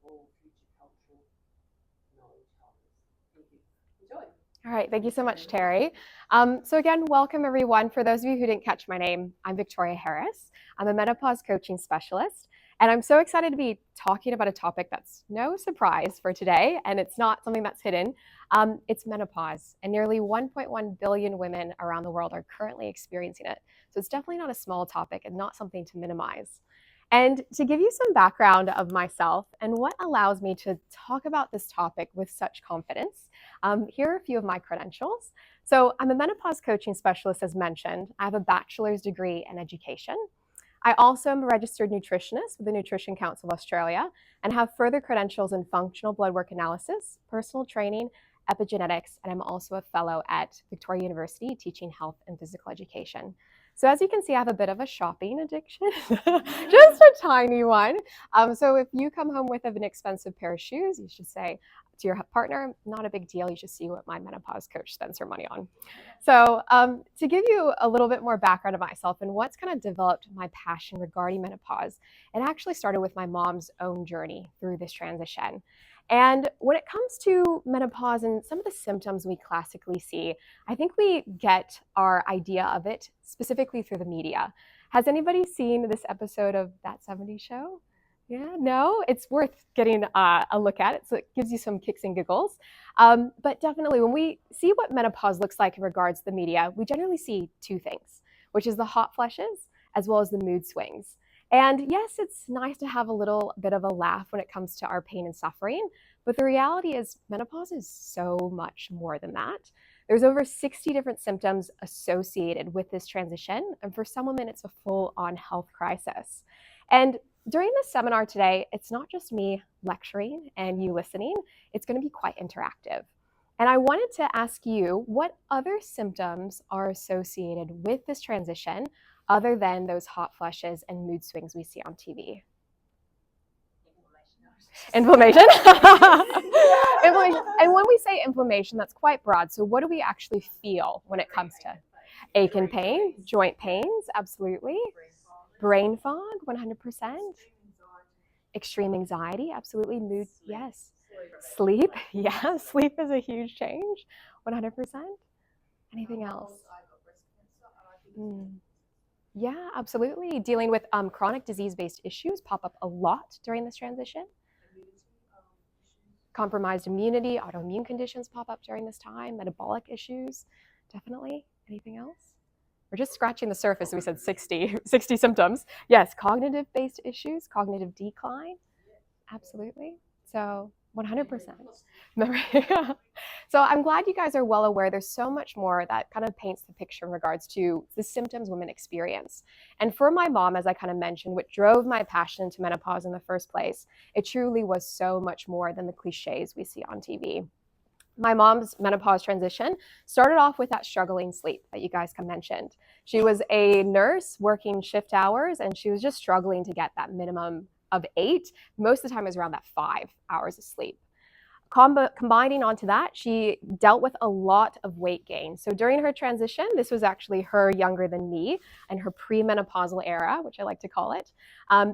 all future cultural knowledge holders. Thank you. Enjoy. All right, thank you so much, Terry. So again, welcome everyone. For those of you who didn't catch my name, I'm Victoria Harris. I'm a menopause coaching specialist, and I'm so excited to be talking about a topic that's no surprise for today, and it's not something that's hidden. It's menopause, and nearly 1.1 billion women around the world are currently experiencing it. So it's definitely not a small topic and not something to minimize. And to give you some background of myself and what allows me to talk about this topic with such confidence, here are a few of my credentials. So I'm a menopause coaching specialist, as mentioned. I have a bachelor's degree in education. I also am a registered nutritionist with the Nutrition Council of Australia and have further credentials in functional blood work analysis, personal training, epigenetics, and I'm also a fellow at Victoria University teaching health and physical education. So as you can see, I have a bit of a shopping addiction, just a tiny one. So if you come home with an expensive pair of shoes, you should say to your partner, not a big deal, you should see what my menopause coach spends her money on. So to give you a little bit more background of myself and what's kind of developed my passion regarding menopause, it actually started with my mom's own journey through this transition. And when it comes to menopause and some of the symptoms we classically see, I think we get our idea of it specifically through the media. Has anybody seen this episode of That 70s Show? Yeah, no, it's worth getting a look at it. So it gives you some kicks and giggles. But definitely when we see what menopause looks like in regards to the media, we generally see two things, which is the hot flushes as well as the mood swings. And yes, it's nice to have a little bit of a laugh when it comes to our pain and suffering, but the reality is menopause is so much more than that. There's over 60 different symptoms associated with this transition, and for some women, it's a full-on health crisis. And during this seminar today, it's not just me lecturing and you listening, it's going to be quite interactive. And I wanted to ask you what other symptoms are associated with this transition other than those hot flushes and mood swings we see on TV? Inflammation. Inflammation. And when we say inflammation, that's quite broad. So what do we actually feel when it comes to ache and pain, joint pains? Absolutely. Brain fog, 100%. Extreme anxiety, absolutely. Mood, yes. Sleep, yeah. Sleep is a huge change, 100%. Anything else? Yeah, absolutely. Dealing with chronic disease-based issues pop up a lot during this transition. Compromised immunity, autoimmune conditions pop up during this time, metabolic issues, definitely. Anything else? We're just scratching the surface. We said 60 symptoms. Yes, cognitive-based issues, cognitive decline, absolutely. So 100%. So I'm glad you guys are well aware there's so much more that kind of paints the picture in regards to the symptoms women experience. And for my mom, as I kind of mentioned, what drove my passion into menopause in the first place, it truly was so much more than the cliches we see on TV. My mom's menopause transition started off with that struggling sleep that you guys mentioned. She was a nurse working shift hours, and she was just struggling to get that minimum of 8. Most of the time it was around that 5 hours of sleep. Combining onto that, she dealt with a lot of weight gain. So during her transition, this was actually her younger than me and her premenopausal era, which I like to call it.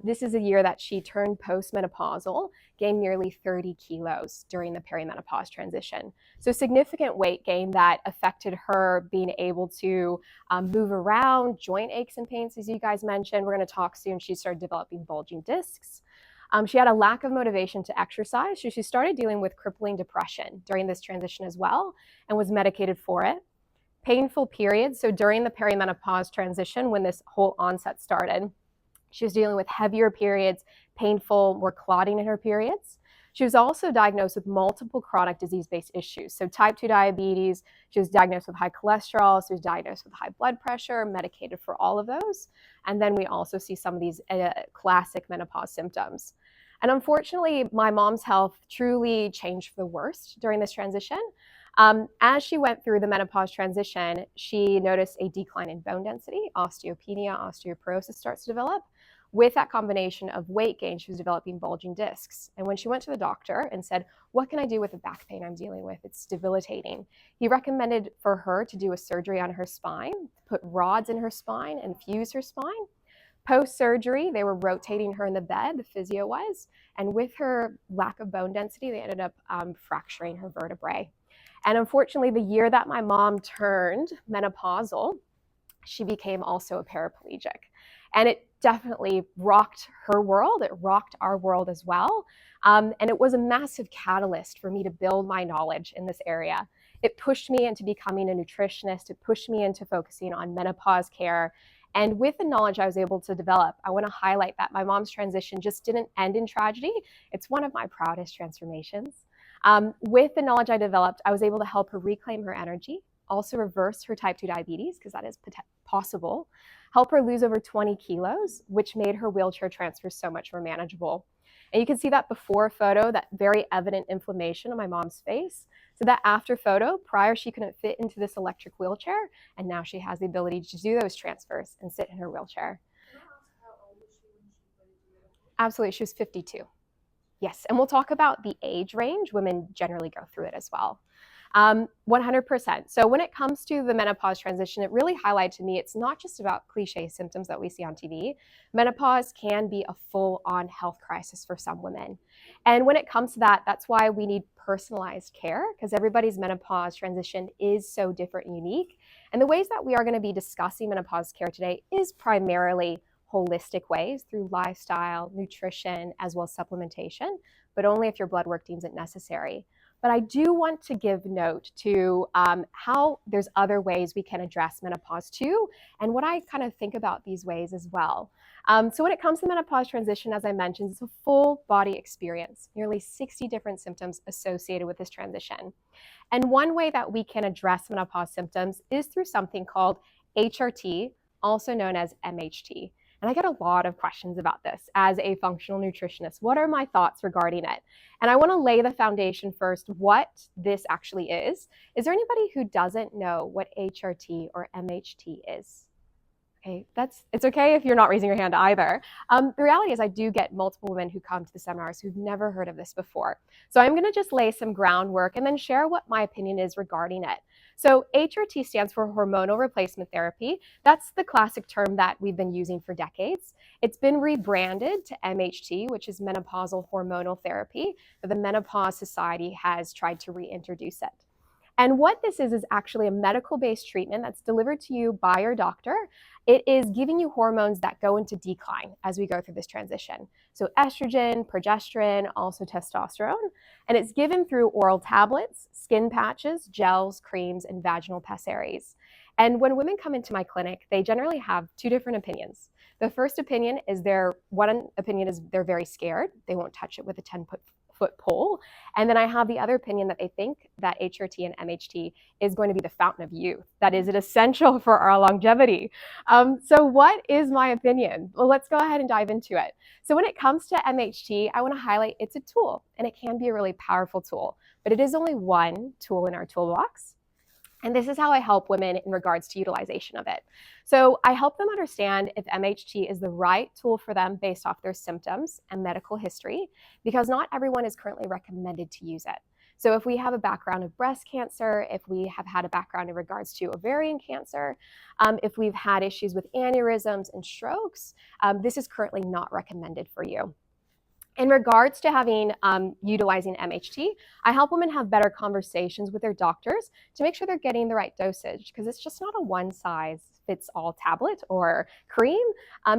This is a year that she turned postmenopausal, gained nearly 30 kilos during the perimenopause transition. So significant weight gain that affected her being able to move around, joint aches and pains, as you guys mentioned. We're going to talk soon. She started developing bulging discs. She had a lack of motivation to exercise, so she started dealing with crippling depression during this transition as well and was medicated for it. Painful periods, so during the perimenopause transition, when this whole onset started, she was dealing with heavier periods, painful, more clotting in her periods. She was also diagnosed with multiple chronic disease-based issues. So type 2 diabetes, she was diagnosed with high cholesterol, she was diagnosed with high blood pressure, medicated for all of those. And then we also see some of these classic menopause symptoms. And unfortunately, my mom's health truly changed for the worst during this transition. As she went through the menopause transition, she noticed a decline in bone density, osteopenia, osteoporosis starts to develop. With that combination of weight gain, she was developing bulging discs. And when she went to the doctor and said, what can I do with the back pain I'm dealing with? It's debilitating. He recommended for her to do a surgery on her spine, put rods in her spine and fuse her spine. Post-surgery, they were rotating her in the bed, the physio was, and with her lack of bone density, they ended up fracturing her vertebrae. And unfortunately, the year that my mom turned menopausal, she became also a paraplegic. And it definitely rocked her world. It rocked our world as well. And it was a massive catalyst for me to build my knowledge in this area. It pushed me into becoming a nutritionist. It pushed me into focusing on menopause care. And with the knowledge I was able to develop, I want to highlight that my mom's transition just didn't end in tragedy. It's one of my proudest transformations. With the knowledge I developed, I was able to help her reclaim her energy, also reverse her type 2 diabetes, because that is possible, help her lose over 20 kilos, which made her wheelchair transfer so much more manageable. And you can see that before photo, that very evident inflammation on my mom's face. So that after photo, prior she couldn't fit into this electric wheelchair, and now she has the ability to do those transfers and sit in her wheelchair. Can I ask how old was she when she started doing it? Absolutely, she was 52. Yes, and we'll talk about the age range. Women generally go through it as well. 100%. So when it comes to the menopause transition, it really highlighted to me it's not just about cliche symptoms that we see on TV. Menopause can be a full-on health crisis for some women. And when it comes to that, that's why we need personalized care, because everybody's menopause transition is so different and unique. And the ways that we are going to be discussing menopause care today is primarily holistic ways through lifestyle, nutrition, as well as supplementation, but only if your blood work deems it necessary. But I do want to give note to how there's other ways we can address menopause too, and what I kind of think about these ways as well. So when it comes to menopause transition, as I mentioned, it's a full body experience, nearly 60 different symptoms associated with this transition. And one way that we can address menopause symptoms is through something called HRT, also known as MHT. And I get a lot of questions about this as a functional nutritionist. What are my thoughts regarding it? And I want to lay the foundation first, what this actually is. Is there anybody who doesn't know what HRT or MHT is? Okay, it's okay if you're not raising your hand either. The reality is I do get multiple women who come to the seminars who've never heard of this before. So I'm going to just lay some groundwork and then share what my opinion is regarding it. So HRT stands for hormonal replacement therapy. That's the classic term that we've been using for decades. It's been rebranded to MHT, which is menopausal hormonal therapy, but the Menopause Society has tried to reintroduce it. And what this is actually a medical-based treatment that's delivered to you by your doctor. It is giving you hormones that go into decline as we go through this transition. So estrogen, progesterone, also testosterone. And it's given through oral tablets, skin patches, gels, creams, and vaginal pessaries. And when women come into my clinic, they generally have two different opinions. The first opinion is they're very scared. They won't touch it with a 10-foot pole. And then I have the other opinion that they think that HRT and MHT is going to be the fountain of youth. That is it essential for our longevity. So what is my opinion? Well, let's go ahead and dive into it. So when it comes to MHT, I want to highlight it's a tool, and it can be a really powerful tool, but it is only one tool in our toolbox. And this is how I help women in regards to utilization of it. So I help them understand if MHT is the right tool for them based off their symptoms and medical history, because not everyone is currently recommended to use it. So if we have a background of breast cancer, if we have had a background in regards to ovarian cancer, if we've had issues with aneurysms and strokes, this is currently not recommended for you. In regards to utilizing MHT, I help women have better conversations with their doctors to make sure they're getting the right dosage, because it's just not a one-size-fits-all tablet or cream.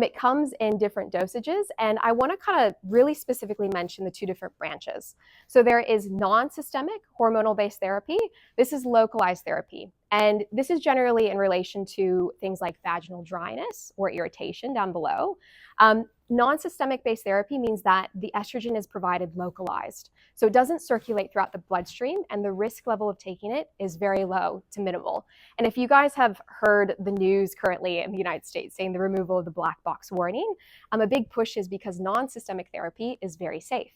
It comes in different dosages, and I want to kind of really specifically mention the two different branches. So there is non-systemic hormonal-based therapy. This is localized therapy, and this is generally in relation to things like vaginal dryness or irritation down below. Non-systemic based therapy means that the estrogen is provided localized. So it doesn't circulate throughout the bloodstream, and the risk level of taking it is very low to minimal. And if you guys have heard the news currently in the United States saying the removal of the black box warning, a big push is because non-systemic therapy is very safe.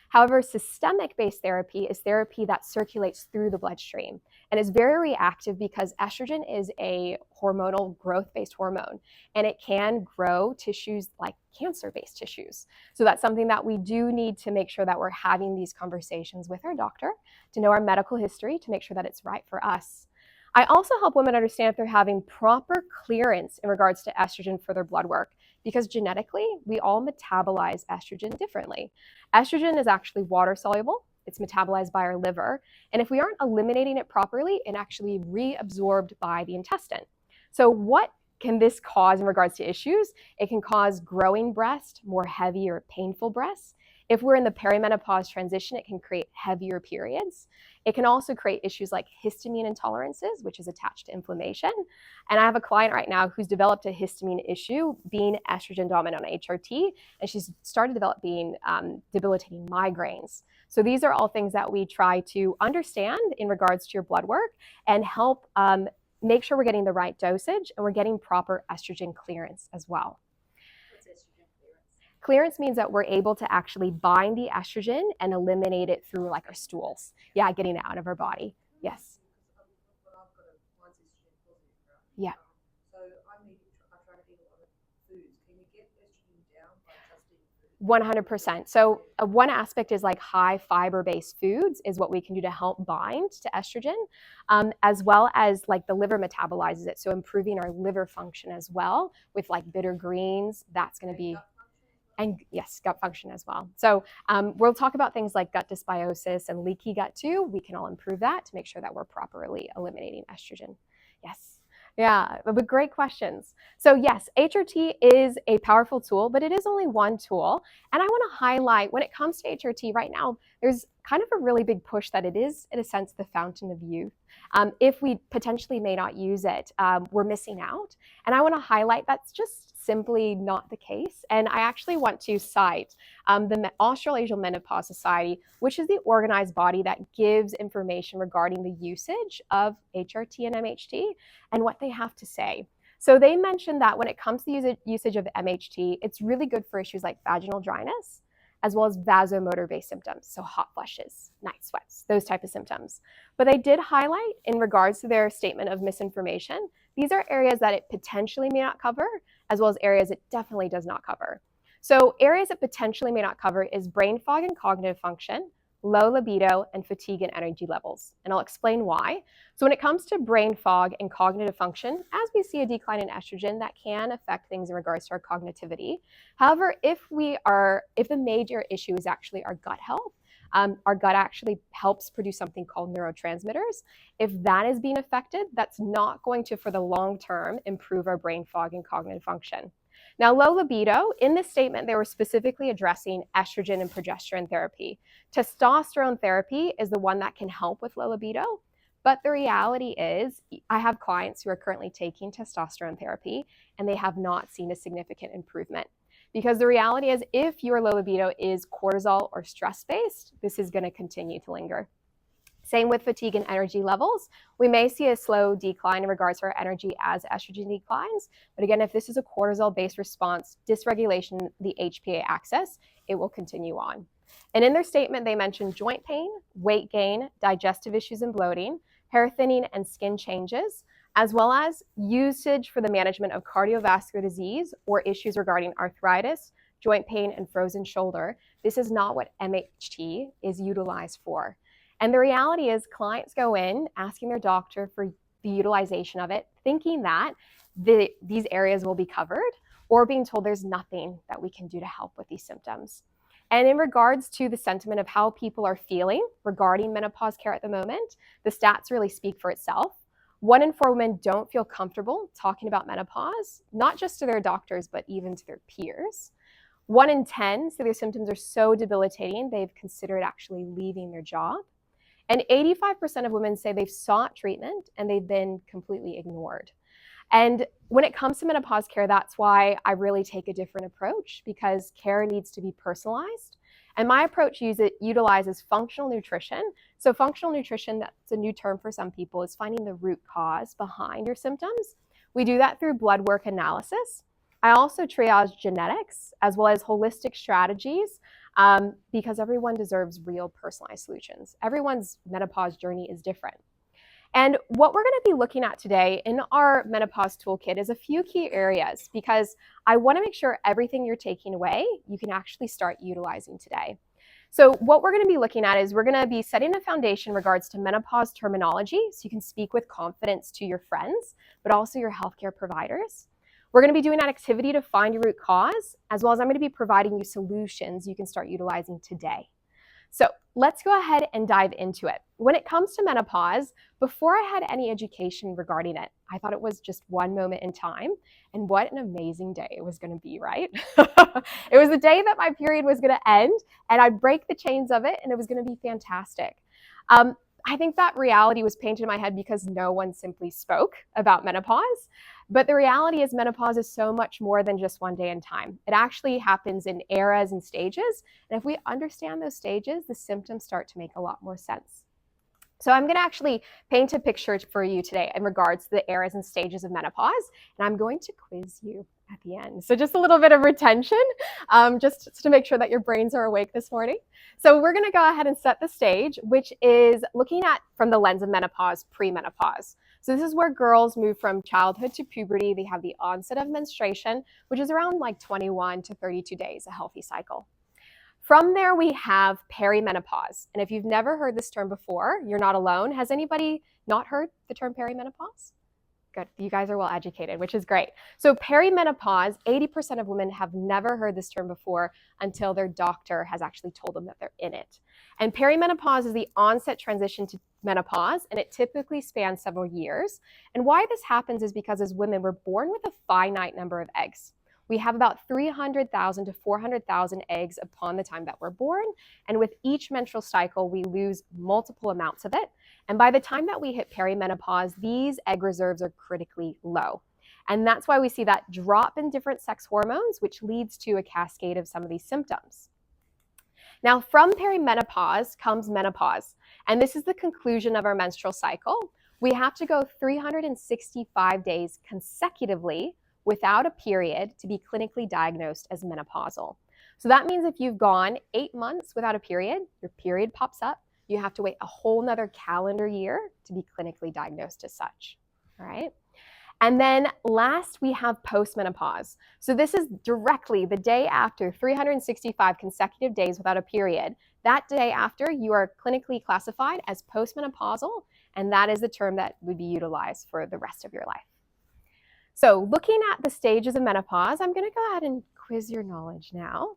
However, systemic-based therapy is therapy that circulates through the bloodstream and is very reactive because estrogen is a hormonal growth-based hormone, and it can grow tissues like cancer-based tissues. So that's something that we do need to make sure that we're having these conversations with our doctor to know our medical history to make sure that it's right for us. I also help women understand if they're having proper clearance in regards to estrogen for their blood work, because genetically, we all metabolize estrogen differently. Estrogen is actually water soluble. It's metabolized by our liver. And if we aren't eliminating it properly, it actually reabsorbed by the intestine. So what can this cause in regards to issues? It can cause growing breast, more heavy or painful breasts. If we're in the perimenopause transition, it can create heavier periods. It can also create issues like histamine intolerances, which is attached to inflammation. And I have a client right now who's developed a histamine issue being estrogen dominant on HRT, and she's started developing debilitating migraines. So these are all things that we try to understand in regards to your blood work and help make sure we're getting the right dosage and we're getting proper estrogen clearance as well. What's estrogen clearance? Clearance means that we're able to actually bind the estrogen and eliminate it through like our stools. Yeah, getting it out of our body. Yes. Mine's estrogen positive, right? Yeah. So I try to eat a lot of foods. Can you get estrogen down by just eating food? 100%. So one aspect is like high fiber-based foods is what we can do to help bind to estrogen, as well as like the liver metabolizes it. So improving our liver function as well with like bitter greens, that's going to be, and yes, gut function as well. So we'll talk about things like gut dysbiosis and leaky gut too. We can all improve that to make sure that we're properly eliminating estrogen. Yes. Yeah, but great questions. So yes, HRT is a powerful tool, but it is only one tool. And I want to highlight when it comes to HRT right now, there's kind of a really big push that it is, in a sense, the fountain of youth. If we potentially may not use it, we're missing out. And I want to highlight that's just simply not the case. And I actually want to cite the Australasian Menopause Society, which is the organized body that gives information regarding the usage of HRT and MHT and what they have to say. So they mentioned that when it comes to the usage of MHT, it's really good for issues like vaginal dryness, as well as vasomotor-based symptoms, so hot flushes, night sweats, those type of symptoms. But they did highlight in regards to their statement of misinformation, these are areas that it potentially may not cover, as well as areas it definitely does not cover. So areas it potentially may not cover is brain fog and cognitive function, low libido, and fatigue and energy levels. And I'll explain why. So when it comes to brain fog and cognitive function, as we see a decline in estrogen, that can affect things in regards to our cognitivity. However, if the major issue is actually our gut health, our gut actually helps produce something called neurotransmitters. If that is being affected, that's not going to, for the long term, improve our brain fog and cognitive function. Now, low libido, in this statement, they were specifically addressing estrogen and progesterone therapy. Testosterone therapy is the one that can help with low libido, but the reality is I have clients who are currently taking testosterone therapy and they have not seen a significant improvement. Because the reality is if your low libido is cortisol or stress-based, this is going to continue to linger. Same with fatigue and energy levels. We may see a slow decline in regards to our energy as estrogen declines. But again, if this is a cortisol-based response, dysregulation, the HPA axis, it will continue on. And in their statement, they mentioned joint pain, weight gain, digestive issues and bloating, hair thinning and skin changes, as well as usage for the management of cardiovascular disease or issues regarding arthritis, joint pain, and frozen shoulder. This is not what MHT is utilized for. And the reality is clients go in asking their doctor for the utilization of it, thinking that these areas will be covered, or being told there's nothing that we can do to help with these symptoms. And in regards to the sentiment of how people are feeling regarding menopause care at the moment, the stats really speak for itself. 1 in 4 women don't feel comfortable talking about menopause, not just to their doctors, but even to their peers. 1 in 10 say their symptoms are so debilitating, they've considered actually leaving their job. And 85% of women say they've sought treatment and they've been completely ignored. And when it comes to menopause care, that's why I really take a different approach, because care needs to be personalized. And my approach utilizes functional nutrition. So functional nutrition, that's a new term for some people, is finding the root cause behind your symptoms. We do that through blood work analysis. I also triage genetics as well as holistic strategies, because everyone deserves real personalized solutions. Everyone's menopause journey is different. And what we're going to be looking at today in our menopause toolkit is a few key areas, because I want to make sure everything you're taking away, you can actually start utilizing today. So what we're going to be looking at is we're going to be setting a foundation in regards to menopause terminology, so you can speak with confidence to your friends, but also your healthcare providers. We're going to be doing an activity to find your root cause, as well as I'm going to be providing you solutions you can start utilizing today. So let's go ahead and dive into it. When it comes to menopause, before I had any education regarding it, I thought it was just one moment in time. And what an amazing day it was going to be, right? It was the day that my period was going to end, and I'd break the chains of it, and it was going to be fantastic. I think that reality was painted in my head because no one simply spoke about menopause. But the reality is menopause is so much more than just one day in time. It actually happens in eras and stages. And if we understand those stages, the symptoms start to make a lot more sense. So I'm going to actually paint a picture for you today in regards to the eras and stages of menopause, and I'm going to quiz you at the end. So just a little bit of retention, just to make sure that your brains are awake this morning. So we're going to go ahead and set the stage, which is looking at from the lens of menopause, premenopause. So this is where girls move from childhood to puberty. They have the onset of menstruation, which is around like 21 to 32 days, a healthy cycle. From there, we have perimenopause. And if you've never heard this term before, you're not alone. Has anybody not heard the term perimenopause? Good. You guys are well educated, which is great. So perimenopause, 80% of women have never heard this term before until their doctor has actually told them that they're in it. And perimenopause is the onset transition to menopause, and it typically spans several years. And why this happens is because as women, we're born with a finite number of eggs. We have about 300,000 to 400,000 eggs upon the time that we're born. And with each menstrual cycle, we lose multiple amounts of it. And by the time that we hit perimenopause, these egg reserves are critically low. And that's why we see that drop in different sex hormones, which leads to a cascade of some of these symptoms. Now, from perimenopause comes menopause. And this is the conclusion of our menstrual cycle. We have to go 365 days consecutively without a period to be clinically diagnosed as menopausal. So that means if you've gone 8 months without a period, your period pops up, you have to wait a whole nother calendar year to be clinically diagnosed as such, all right? And then last, we have postmenopause. So this is directly the day after 365 consecutive days without a period. That day after, you are clinically classified as postmenopausal, and that is the term that would be utilized for the rest of your life. So looking at the stages of menopause, I'm going to go ahead and quiz your knowledge now.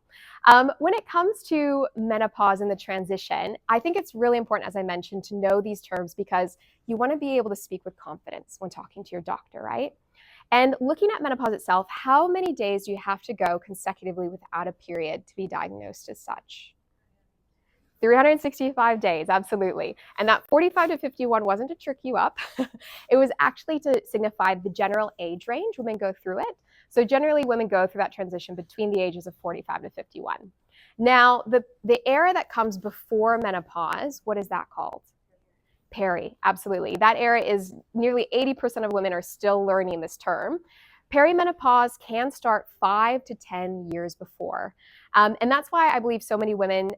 When it comes to menopause and the transition, I think it's really important, as I mentioned, to know these terms because you want to be able to speak with confidence when talking to your doctor, right? And looking at menopause itself, how many days do you have to go consecutively without a period to be diagnosed as such? 365 days, absolutely. And that 45 to 51 wasn't to trick you up. It was actually to signify the general age range women go through it. So generally women go through that transition between the ages of 45 to 51. Now, the era that comes before menopause, what is that called? Peri, absolutely. That era is nearly 80% of women are still learning this term. Perimenopause can start 5 to 10 years before. And that's why I believe so many women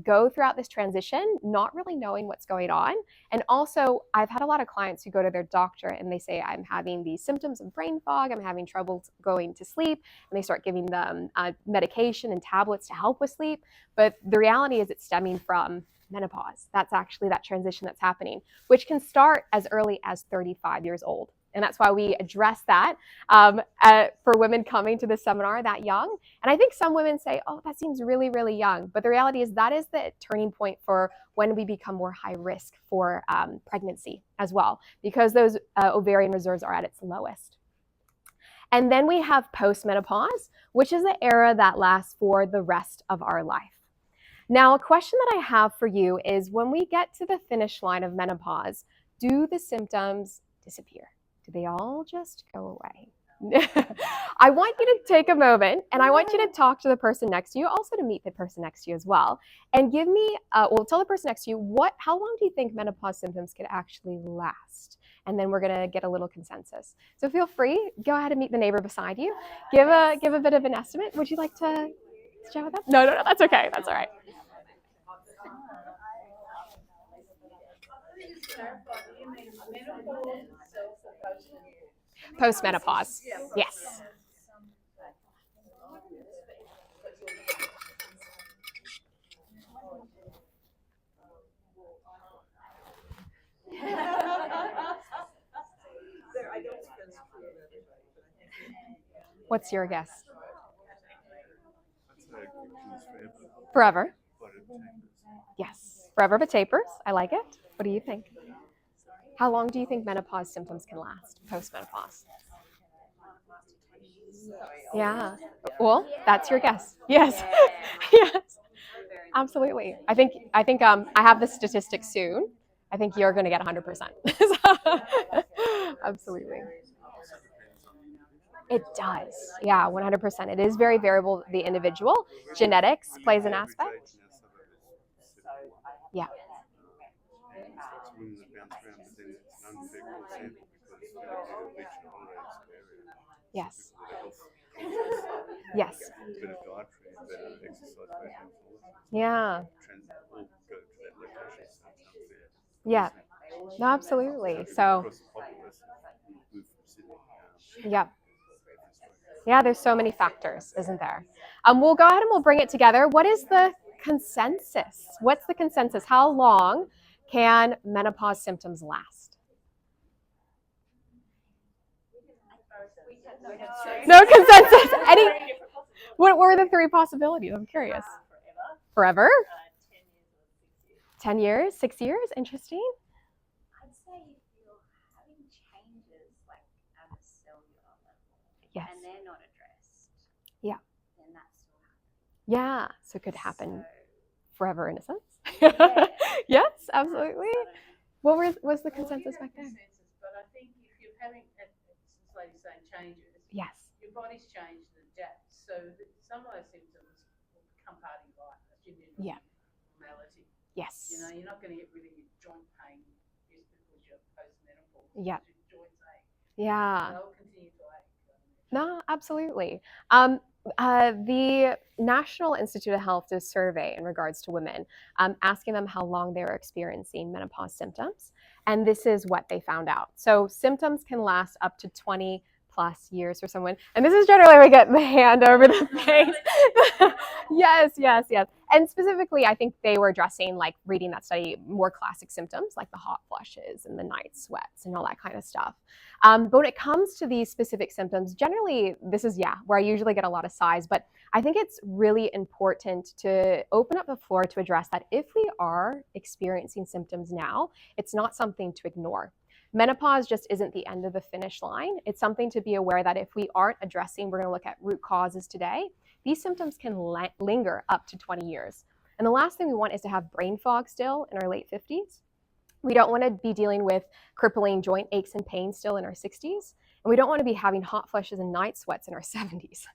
go throughout this transition not really knowing what's going on. And also, I've had a lot of clients who go to their doctor and they say, I'm having these symptoms of brain fog, I'm having trouble going to sleep, and they start giving them medication and tablets to help with sleep. But the reality is it's stemming from menopause. That's actually that transition that's happening, which can start as early as 35 years old. And that's why we address that for women coming to the seminar that young. And I think some women say, oh, that seems really, really young. But the reality is that is the turning point for when we become more high risk for pregnancy as well, because those ovarian reserves are at its lowest. And then we have postmenopause, which is the era that lasts for the rest of our life. Now, a question that I have for you is when we get to the finish line of menopause, do the symptoms disappear? Do they all just go away? I want you to take a moment and I want you to talk to the person next to you, also to meet the person next to you as well, and give me, tell the person next to you, how long do you think menopause symptoms could actually last? And then we're gonna get a little consensus. So feel free, go ahead and meet the neighbor beside you. Give a bit of an estimate. Would you like to chat with them? No, that's okay, that's all right. Postmenopause, yes. What's your guess? I'd say it continues forever, Forever? but it tapers. Yes. Forever but tapers. I like it. What do you think? How long do you think menopause symptoms can last, post-menopause? Yeah. Well, that's your guess. Yes. Yes. Absolutely. I think I have the statistics soon. I think you're going to get 100%. Absolutely. Also depends on the individual. It does. Yeah, 100%. It is very variable to the individual. Genetics plays an Average aspect. age in our suburb is 71. Yeah. And it's women that bounce around, but then it's an unfair call sample because whenever you do a beach and holidays area, Yes. people that are health conscious, Yes. better dietary, better exercise regime, all that. Yeah. All go to that location, so it's unfair. Yeah. No, absolutely. So So, across the populace, if you move from Sydney, yeah. different story. Yeah, there's so many factors, isn't there? We'll go ahead and we'll bring it together. What is the consensus? What's the consensus? How long can menopause symptoms last? No consensus. What were the three possibilities? I'm curious. Forever? 10 years? 6 years? Interesting. I'd say if you're having changes like at a cellular level Yes. and they're not addressed, Yeah. then that's still happening. Yeah. So it could happen So, forever in a sense. yeah. Yes, absolutely. What was the Well, consensus we back have then? consensus, but I think if you're having, as this lady's saying, changes, Yes. your body's changed and adapts. So that some of those symptoms will become part of your life. That's your new Yeah. normality. Yes. You know, you're not going to get rid of your joint pain just because you're post-menopause. Yeah. Your joints ache. Yeah. They'll continue to ache. No, absolutely. The National Institute of Health did a survey in regards to women, asking them how long they were experiencing menopause symptoms. And this is what they found out. So symptoms can last up to 20 plus years for someone. And this is generally where we get the hand over the face. Yes, yes, yes. And specifically, I think they were addressing, like reading that study, more classic symptoms like the hot flushes and the night sweats and all that kind of stuff. But when it comes to these specific symptoms, generally, this is, where I usually get a lot of sighs, but I think it's really important to open up the floor to address that if we are experiencing symptoms now, it's not something to ignore. Menopause just isn't the end of the finish line. It's something to be aware that if we aren't addressing, we're going to look at root causes today, these symptoms can linger up to 20 years. And the last thing we want is to have brain fog still in our late 50s. We don't want to be dealing with crippling joint aches and pains still in our 60s. And we don't want to be having hot flushes and night sweats in our 70s.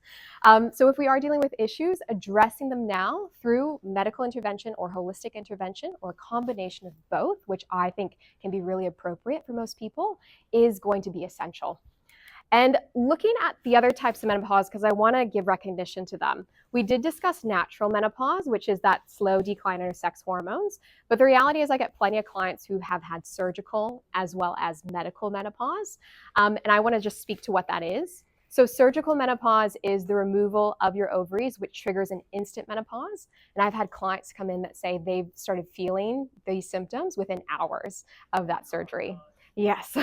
So if we are dealing with issues, addressing them now through medical intervention or holistic intervention or a combination of both, which I think can be really appropriate for most people, is going to be essential. And looking at the other types of menopause, because I want to give recognition to them, we did discuss natural menopause, which is that slow decline in our sex hormones. But the reality is I get plenty of clients who have had surgical as well as medical menopause. And I want to just speak to what that is. So surgical menopause is the removal of your ovaries, which triggers an instant menopause. And I've had clients come in that say they've started feeling these symptoms within hours of that surgery. Yes.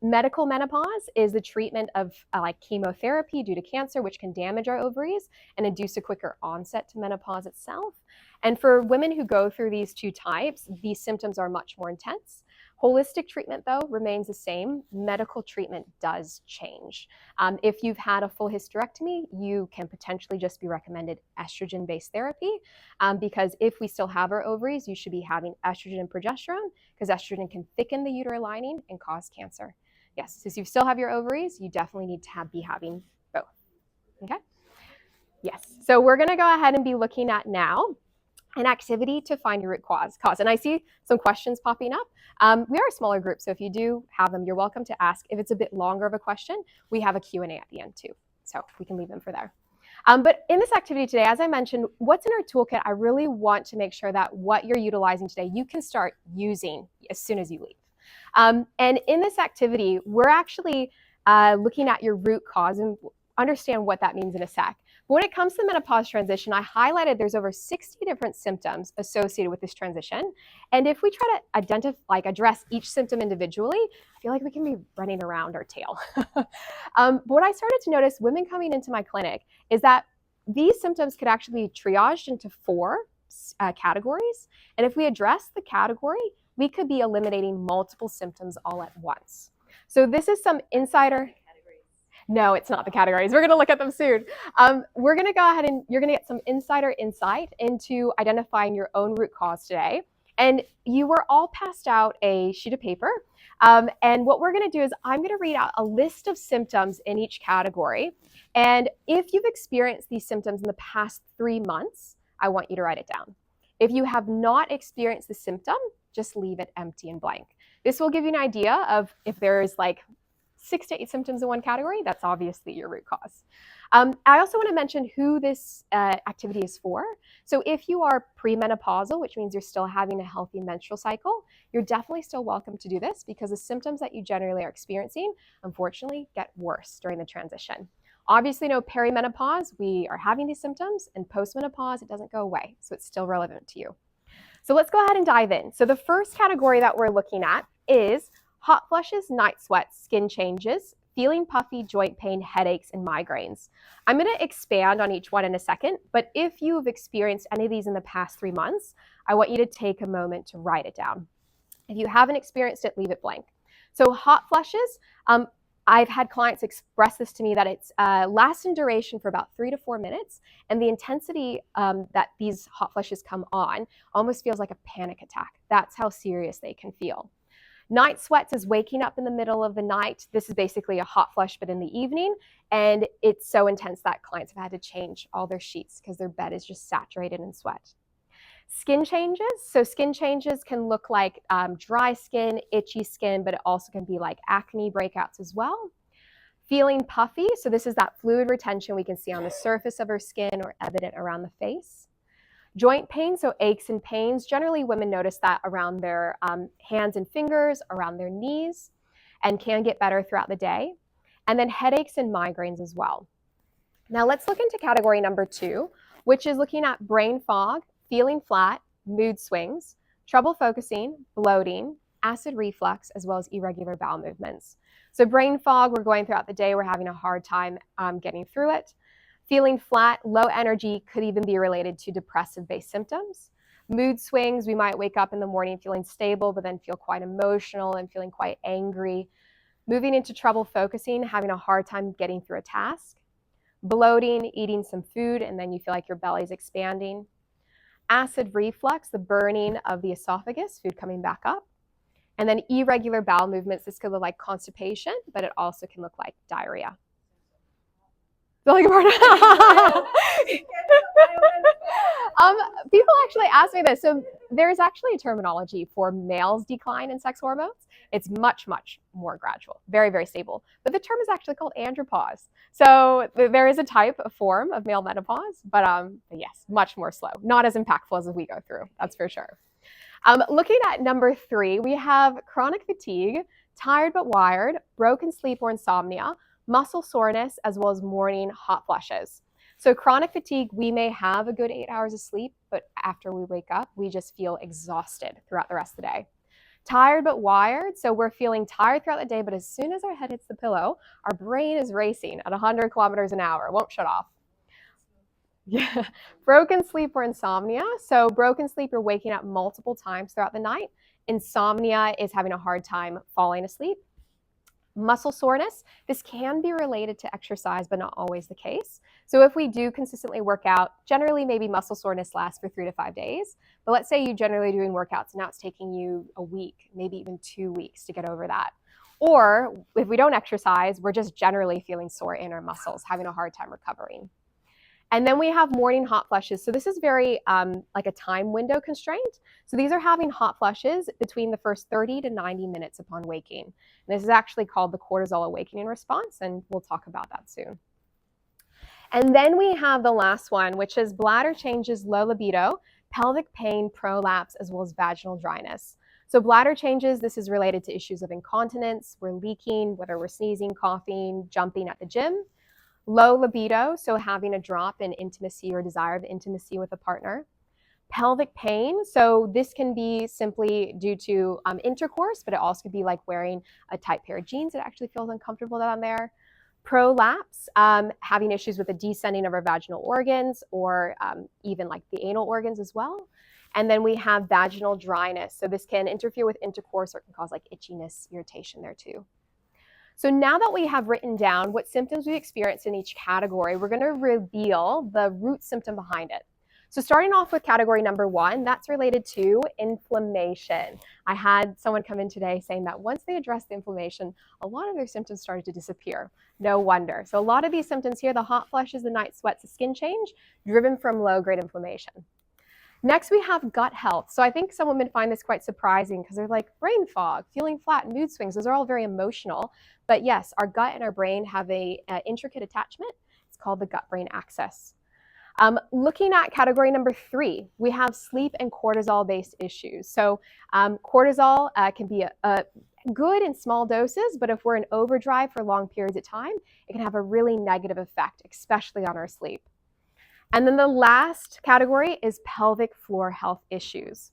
Medical menopause is the treatment of like chemotherapy due to cancer, which can damage our ovaries and induce a quicker onset to menopause itself. And for women who go through these two types, these symptoms are much more intense. Holistic treatment, though, remains the same. Medical treatment does change. If you've had a full hysterectomy, you can potentially just be recommended estrogen-based therapy because if we still have our ovaries, you should be having estrogen and progesterone because estrogen can thicken the uterine lining and cause cancer. Yes, so if you still have your ovaries, you definitely need to be having both. Okay? Yes, so we're going to go ahead and be looking at now an activity to find your root cause. And I see some questions popping up. We are a smaller group, so if you do have them, you're welcome to ask. If it's a bit longer of a question, we have a Q&A at the end too, so we can leave them for there. But in this activity today, as I mentioned, what's in our toolkit, I really want to make sure that what you're utilizing today, you can start using as soon as you leave. And in this activity, we're actually looking at your root cause and understand what that means in a sec. But when it comes to the menopause transition, I highlighted there's over 60 different symptoms associated with this transition. And if we try to address each symptom individually, I feel like we can be running around our tail. But what I started to notice women coming into my clinic is that these symptoms could actually be triaged into 4 categories. And if we address the category, we could be eliminating multiple symptoms all at once. So this is some insider. No, it's not the categories. We're going to look at them soon. We're going to go ahead and you're going to get some insider insight into identifying your own root cause today. And you were all passed out a sheet of paper. And what we're going to do is I'm going to read out a list of symptoms in each category. And if you've experienced these symptoms in the past 3 months, I want you to write it down. If you have not experienced the symptom, just leave it empty and blank. This will give you an idea of if there is like 6 to 8 symptoms in one category, that's obviously your root cause. I also want to mention who this activity is for. So if you are premenopausal, which means you're still having a healthy menstrual cycle, you're definitely still welcome to do this because the symptoms that you generally are experiencing, unfortunately, get worse during the transition. Obviously, no perimenopause, we are having these symptoms, and postmenopause, it doesn't go away, so it's still relevant to you. So let's go ahead and dive in. So the first category that we're looking at is hot flushes, night sweats, skin changes, feeling puffy, joint pain, headaches, and migraines. I'm going to expand on each one in a second, but if you've experienced any of these in the past 3 months, I want you to take a moment to write it down. If you haven't experienced it, leave it blank. So hot flushes, I've had clients express this to me that it's lasts in duration for about 3 to 4 minutes, and the intensity that these hot flushes come on almost feels like a panic attack. That's how serious they can feel. Night sweats is waking up in the middle of the night. This is basically a hot flush, but in the evening, and it's so intense that clients have had to change all their sheets because their bed is just saturated in sweat. Skin changes. So skin changes can look like dry skin, itchy skin, but it also can be like acne breakouts as well. Feeling puffy. So this is that fluid retention we can see on the surface of our skin or evident around the face. Joint pain, so aches and pains. Generally, women notice that around their hands and fingers, around their knees, and can get better throughout the day. And then headaches and migraines as well. Now let's look into category number 2, which is looking at brain fog, feeling flat, mood swings, trouble focusing, bloating, acid reflux, as well as irregular bowel movements. So brain fog, we're going throughout the day, we're having a hard time getting through it. Feeling flat, low energy could even be related to depressive-based symptoms. Mood swings, we might wake up in the morning feeling stable, but then feel quite emotional and feeling quite angry. Moving into trouble focusing, having a hard time getting through a task. Bloating, eating some food, and then you feel like your belly's expanding. Acid reflux, the burning of the esophagus, food coming back up. And then irregular bowel movements, this could look like constipation, but it also can look like diarrhea. People actually ask me this. So there's actually a terminology for males' decline in sex hormones. It's much, much more gradual, very, very stable. But the term is actually called andropause. So there is a type of form of male menopause, but yes, much more slow. Not as impactful as we go through, that's for sure. Looking at number 3, we have chronic fatigue, tired but wired, broken sleep or insomnia, muscle soreness, as well as morning hot flushes. So chronic fatigue, we may have a good 8 hours of sleep, but after we wake up, we just feel exhausted throughout the rest of the day. Tired but wired, so we're feeling tired throughout the day, but as soon as our head hits the pillow, our brain is racing at 100 kilometers an hour. It won't shut off. Yeah. Broken sleep or insomnia. So broken sleep, you're waking up multiple times throughout the night. Insomnia is having a hard time falling asleep. Muscle soreness, this can be related to exercise, but not always the case. So if we do consistently work out, generally maybe muscle soreness lasts for 3 to 5 days. But let's say you're generally doing workouts and now it's taking you a week, maybe even 2 weeks to get over that. Or if we don't exercise, we're just generally feeling sore in our muscles, having a hard time recovering. And then we have morning hot flushes. So this is very like a time window constraint. So these are having hot flushes between the first 30 to 90 minutes upon waking. And this is actually called the cortisol awakening response, and we'll talk about that soon. And then we have the last one, which is bladder changes, low libido, pelvic pain, prolapse, as well as vaginal dryness. So bladder changes, this is related to issues of incontinence, we're leaking, whether we're sneezing, coughing, jumping at the gym. Low libido, so having a drop in intimacy or desire of intimacy with a partner. Pelvic pain, so this can be simply due to intercourse, but it also could be like wearing a tight pair of jeans that actually feels uncomfortable down there. Prolapse, having issues with the descending of our vaginal organs or even like the anal organs as well. And then we have vaginal dryness. So this can interfere with intercourse or it can cause like itchiness, irritation there too. So now that we have written down what symptoms we experience in each category, we're going to reveal the root symptom behind it. So starting off with category number 1, that's related to inflammation. I had someone come in today saying that once they addressed the inflammation, a lot of their symptoms started to disappear. No wonder. So a lot of these symptoms here, the hot flushes, the night sweats, the skin change, driven from low-grade inflammation. Next, we have gut health. So I think some women find this quite surprising because they're like brain fog, feeling flat, mood swings. Those are all very emotional. But yes, our gut and our brain have an intricate attachment. It's called the gut-brain axis. Looking at category number 3, we have sleep and cortisol-based issues. So cortisol can be good in small doses, but if we're in overdrive for long periods of time, it can have a really negative effect, especially on our sleep. And then the last category is pelvic floor health issues.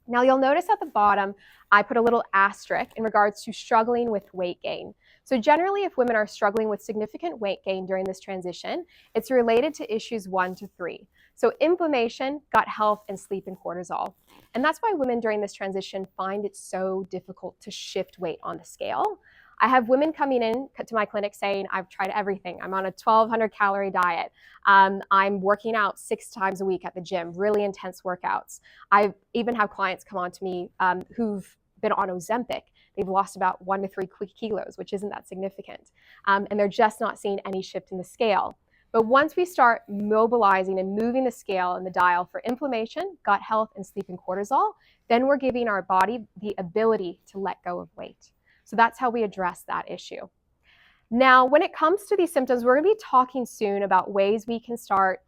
Now you'll notice at the bottom, I put a little asterisk in regards to struggling with weight gain. So generally, if women are struggling with significant weight gain during this transition, it's related to issues 1 to 3. So inflammation, gut health, and sleep and cortisol. And that's why women during this transition find it so difficult to shift weight on the scale. I have women coming in to my clinic saying, I've tried everything. I'm on a 1,200 calorie diet. I'm working out 6 times a week at the gym, really intense workouts. I even have clients come on to me who've been on Ozempic. They've lost about 1 to 3 kilos, which isn't that significant. And they're just not seeing any shift in the scale. But once we start mobilizing and moving the scale and the dial for inflammation, gut health, and sleep and cortisol, then we're giving our body the ability to let go of weight. So that's how we address that issue. Now, when it comes to these symptoms, we're going to be talking soon about ways we can start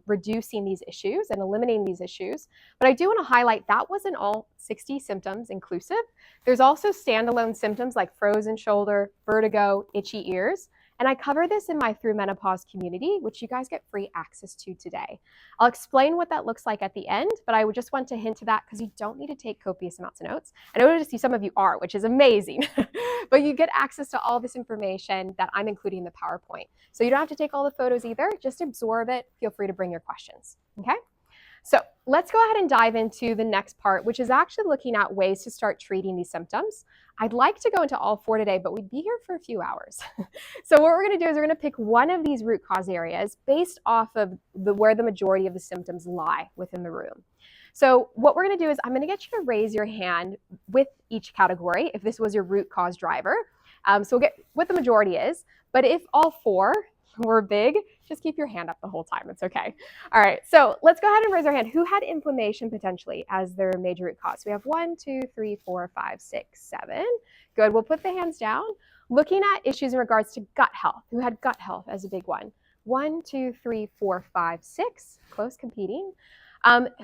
reducing these issues and eliminating these issues. But I do want to highlight that wasn't all 60 symptoms inclusive. There's also standalone symptoms like frozen shoulder, vertigo, itchy ears. And I cover this in my Through Menopause community, which you guys get free access to today. I'll explain what that looks like at the end, but I would just want to hint to that because you don't need to take copious amounts of notes. I know to see some of you are, which is amazing, but you get access to all this information that I'm including in the PowerPoint. So you don't have to take all the photos either, just absorb it. Feel free to bring your questions, okay? So let's go ahead and dive into the next part, which is actually looking at ways to start treating these symptoms. I'd like to go into all 4 today, but we'd be here for a few hours. So what we're going to do is we're going to pick one of these root cause areas based off of where the majority of the symptoms lie within the room. So what we're going to do is I'm going to get you to raise your hand with each category if this was your root cause driver. So we'll get what the majority is, but if all 4 were big, just keep your hand up the whole time. It's okay. All right, so let's go ahead and raise our hand. Who had inflammation potentially as their major root cause? We have 1, 2, 3, 4, 5, 6, 7. Good, we'll put the hands down. Looking at issues in regards to gut health. Who had gut health as a big one? 1, 2, 3, 4, 5, 6. Close competing.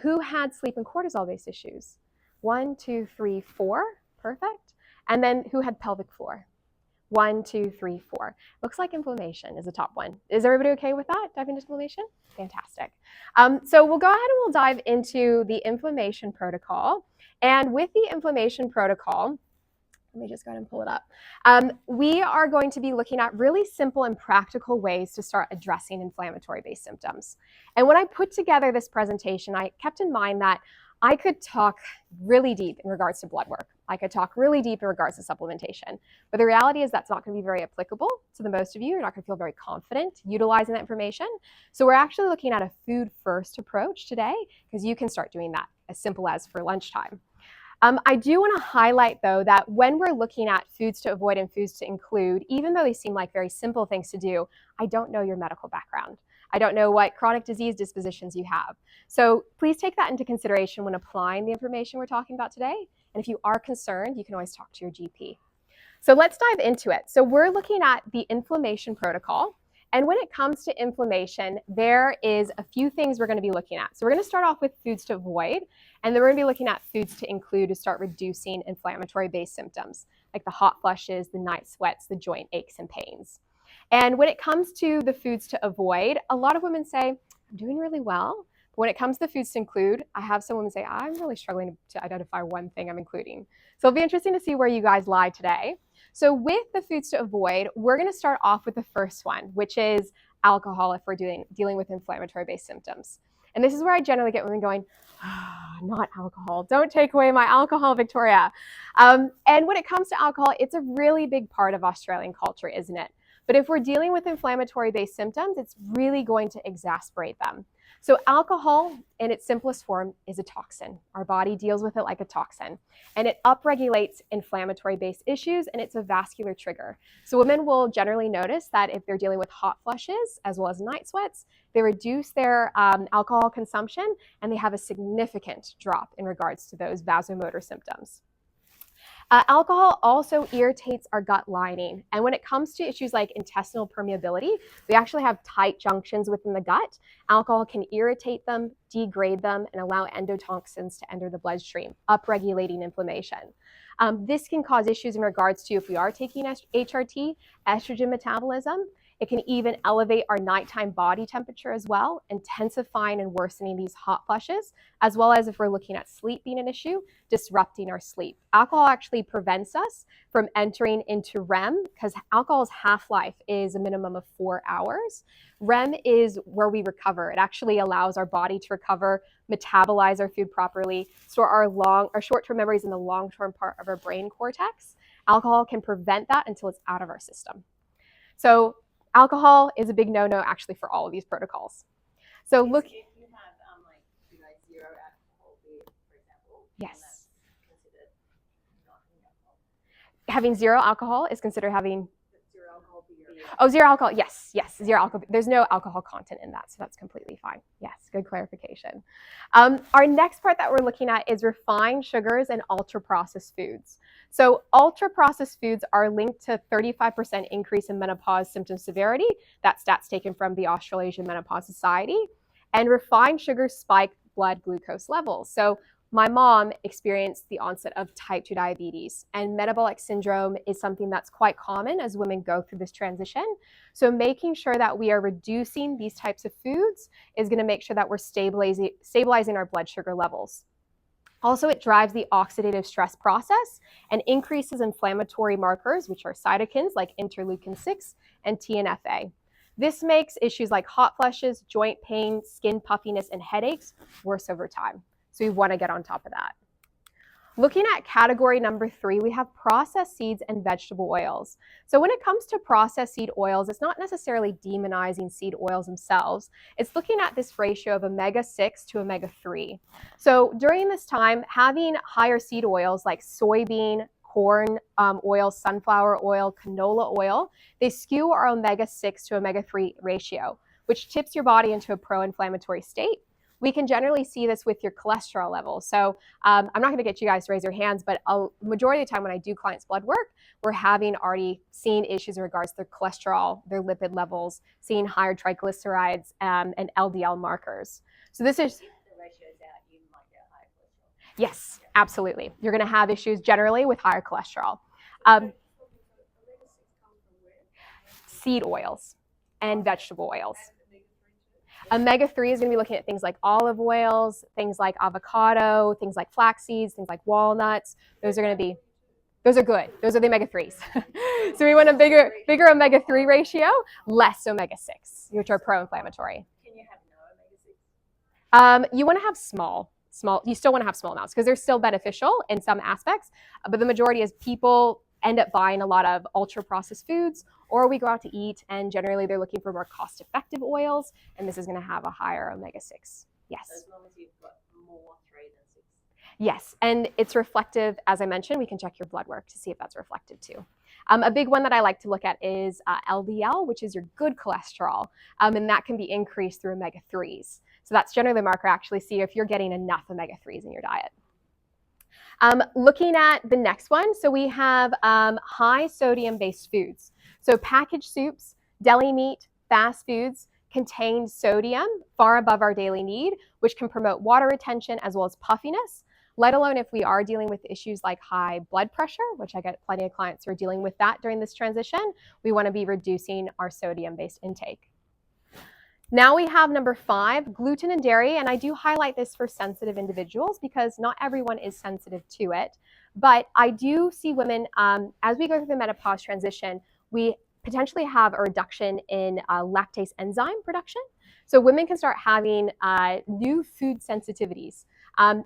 Who had sleep and cortisol-based issues? 1, 2, 3, 4. Perfect. And then who had pelvic floor? 1, 2, 3, 4. Looks like inflammation is the top one. Is everybody okay with that? Dive into inflammation? Fantastic. So we'll go ahead and we'll dive into the inflammation protocol. And with the inflammation protocol, let me just go ahead and pull it up. We are going to be looking at really simple and practical ways to start addressing inflammatory-based symptoms. And when I put together this presentation, I kept in mind that I could talk really deep in regards to blood work. I could talk really deep in regards to supplementation. But the reality is that's not going to be very applicable to the most of you. You're not going to feel very confident utilizing that information. So we're actually looking at a food-first approach today because you can start doing that as simple as for lunchtime. I do want to highlight, though, that when we're looking at foods to avoid and foods to include, even though they seem like very simple things to do, I don't know your medical background. I don't know what chronic disease dispositions you have. So please take that into consideration when applying the information we're talking about today. And if you are concerned, you can always talk to your GP. So let's dive into it. So we're looking at the inflammation protocol. And when it comes to inflammation, there is a few things we're going to be looking at. So we're going to start off with foods to avoid, and then we're going to be looking at foods to include to start reducing inflammatory-based symptoms, like the hot flushes, the night sweats, the joint aches and pains. And when it comes to the foods to avoid, a lot of women say, I'm doing really well. But when it comes to foods to include, I have some women say, I'm really struggling to identify one thing I'm including. So it'll be interesting to see where you guys lie today. So with the foods to avoid, we're going to start off with the first one, which is alcohol if we're dealing with inflammatory-based symptoms. And this is where I generally get women going, not alcohol. Don't take away my alcohol, Victoria. And when it comes to alcohol, it's a really big part of Australian culture, isn't it? But if we're dealing with inflammatory-based symptoms, it's really going to exacerbate them. So alcohol, in its simplest form, is a toxin. Our body deals with it like a toxin. And it upregulates inflammatory-based issues, and it's a vascular trigger. So women will generally notice that if they're dealing with hot flushes, as well as night sweats, they reduce their alcohol consumption, and they have a significant drop in regards to those vasomotor symptoms. Alcohol also irritates our gut lining. And when it comes to issues like intestinal permeability, we actually have tight junctions within the gut. Alcohol can irritate them, degrade them, and allow endotoxins to enter the bloodstream, upregulating inflammation. This can cause issues in regards to if we are taking HRT, estrogen metabolism. It can even elevate our nighttime body temperature as well, intensifying and worsening these hot flushes, as well as if we're looking at sleep being an issue, disrupting our sleep. Alcohol actually prevents us from entering into REM because alcohol's half-life is a minimum of 4 hours. REM is where we recover. It actually allows our body to recover, metabolize our food properly, store our short-term memories in the long-term part of our brain cortex. Alcohol can prevent that until it's out of our system. So alcohol is a big no-no actually for all of these protocols. So look. If you have like zero alcohol beer, for example, yes. That's considered not alcohol. Having zero alcohol is considered having Zero alcohol beer. Oh, zero alcohol. Yes, zero alcohol. There's no alcohol content in that, so that's completely fine. Yes, good clarification. Our next part that we're looking at is refined sugars and ultra-processed foods. So ultra-processed foods are linked to 35% increase in menopause symptom severity. That stat's taken from the Australasian Menopause Society. And refined sugars spike blood glucose levels. So my mom experienced the onset of type 2 diabetes, and metabolic syndrome is something that's quite common as women go through this transition. So making sure that we are reducing these types of foods is going to make sure that we're stabilizing our blood sugar levels. Also, it drives the oxidative stress process and increases inflammatory markers, which are cytokines like interleukin-6 and TNF-A. This makes issues like hot flushes, joint pain, skin puffiness, and headaches worse over time. So we want to get on top of that. Looking at category number 3, we have processed seeds and vegetable oils. So when it comes to processed seed oils, it's not necessarily demonizing seed oils themselves. It's looking at this ratio of omega-6 to omega-3. So during this time, having higher seed oils like soybean, corn oil, sunflower oil, canola oil, they skew our omega-6 to omega-3 ratio, which tips your body into a pro-inflammatory state. We can generally see this with your cholesterol level. So I'm not going to get you guys to raise your hands, but a majority of the time when I do clients' blood work, we're having already seen issues in regards to their cholesterol, their lipid levels, seeing higher triglycerides and LDL markers. So this is... If the ratio is out, you might get high cholesterol. Yes, absolutely. You're going to have issues generally with higher cholesterol. Seed oils and vegetable oils. Omega-3 is going to be looking at things like olive oils, things like avocado, things like flax seeds, things like walnuts. Those are good. Those are the omega-3s. So we want a bigger omega-3 ratio, less omega-6, which are pro-inflammatory. Can you have no omega-6? You want to have small. You still want to have small amounts because they're still beneficial in some aspects, but the majority is people end up buying a lot of ultra-processed foods, or we go out to eat, and generally they're looking for more cost-effective oils, and this is going to have a higher omega-6. Yes. So as long as you've got more 3 than 6. Yes, and it's reflective, as I mentioned, we can check your blood work to see if that's reflective too. A big one that I like to look at is LDL, which is your good cholesterol, and that can be increased through omega-3s. So that's generally the marker actually see if you're getting enough omega-3s in your diet. Looking at the next one, so we have high sodium-based foods. So packaged soups, deli meat, fast foods contain sodium far above our daily need, which can promote water retention as well as puffiness. let alone if we are dealing with issues like high blood pressure, which I get plenty of clients who are dealing with that during this transition. We want to be reducing our sodium-based intake. Now we have number 5, gluten and dairy, and I do highlight this for sensitive individuals because not everyone is sensitive to it. But I do see women, as we go through the menopause transition, we potentially have a reduction in lactase enzyme production. So women can start having new food sensitivities.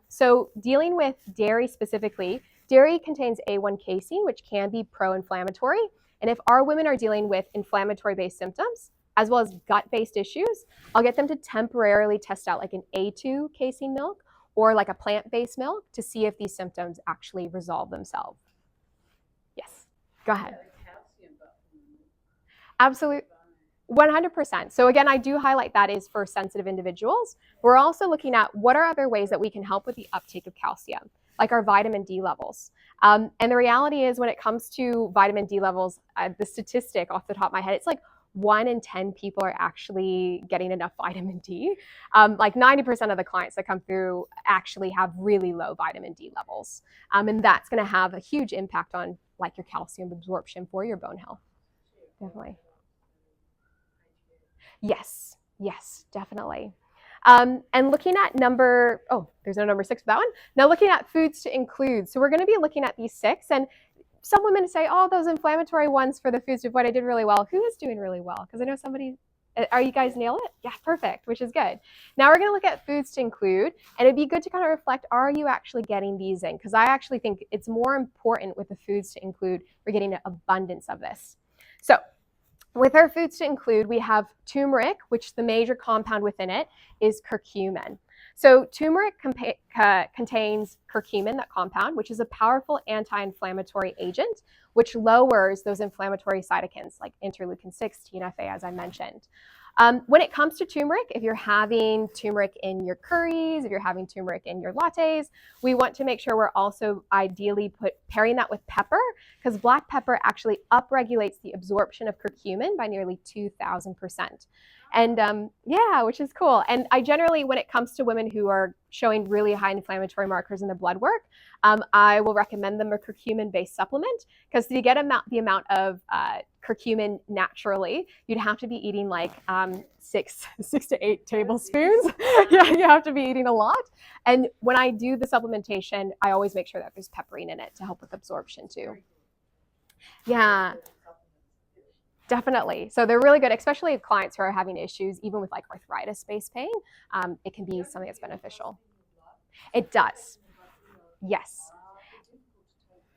So dealing with dairy specifically, dairy contains A1 casein, which can be pro-inflammatory. And if our women are dealing with inflammatory-based symptoms, as well as gut-based issues, I'll get them to temporarily test out like an A2 casein milk or like a plant-based milk to see if these symptoms actually resolve themselves. Yes, go ahead. Absolutely. 100%. So again, I do highlight that is for sensitive individuals. We're also looking at what are other ways that we can help with the uptake of calcium, like our vitamin D levels. And the reality is when it comes to vitamin D levels, the statistic off the top of my head, it's like 1 in 10 people are actually getting enough vitamin D. Like 90% of the clients that come through actually have really low vitamin D levels. And that's going to have a huge impact on like your calcium absorption for your bone health. Definitely. Yes, yes, definitely. And looking at there's no number 6 for that one. Now looking at foods to include. So we're going to be looking at these 6, and some women say, oh, those inflammatory ones for the foods to avoid, I did really well. Who is doing really well? Because I know somebody, are you guys nailed it? Yeah, perfect, which is good. Now we're going to look at foods to include, and it'd be good to kind of reflect, are you actually getting these in? Because I actually think it's more important with the foods to include, we're getting an abundance of this. So with our foods to include, we have turmeric, which the major compound within it is curcumin. So turmeric contains curcumin, that compound, which is a powerful anti-inflammatory agent, which lowers those inflammatory cytokines like interleukin-6, TNF-A, as I mentioned. When it comes to turmeric, if you're having turmeric in your curries, if you're having turmeric in your lattes, we want to make sure we're also ideally pairing that with pepper, because black pepper actually upregulates the absorption of curcumin by nearly 2,000%. And yeah, which is cool. And I generally, when it comes to women who are showing really high inflammatory markers in their blood work, I will recommend them a curcumin-based supplement, because to get the amount of curcumin naturally, you'd have to be eating like 6 to 8 tablespoons. Yeah, you have to be eating a lot. And when I do the supplementation, I always make sure that there's pepperine in it to help with absorption too. Yeah. Definitely. So they're really good, especially with clients who are having issues, even with like arthritis-based pain. It can be something that's beneficial. It does. Yes.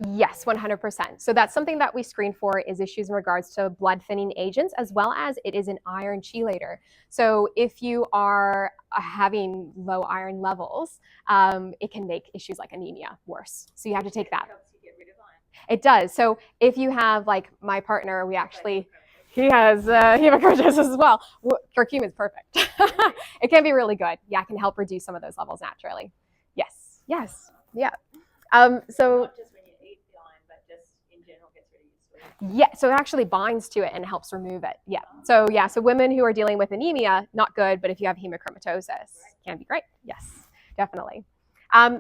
Yes, 100%. So that's something that we screen for, is issues in regards to blood thinning agents, as well as it is an iron chelator. So if you are having low iron levels, it can make issues like anemia worse. So you have to take that. It does. So if you have, like my partner, he has hemochromatosis as well. Curcumin is perfect. It can be really good. Yeah, it can help reduce some of those levels naturally. Yes, yes, yeah. So Not just when you eat the iron, but just in general gets rid of your sweet. yeah, so it actually binds to it and helps remove it. Yeah. So women who are dealing with anemia, not good, but if you have hemochromatosis, can be great. Yes, definitely.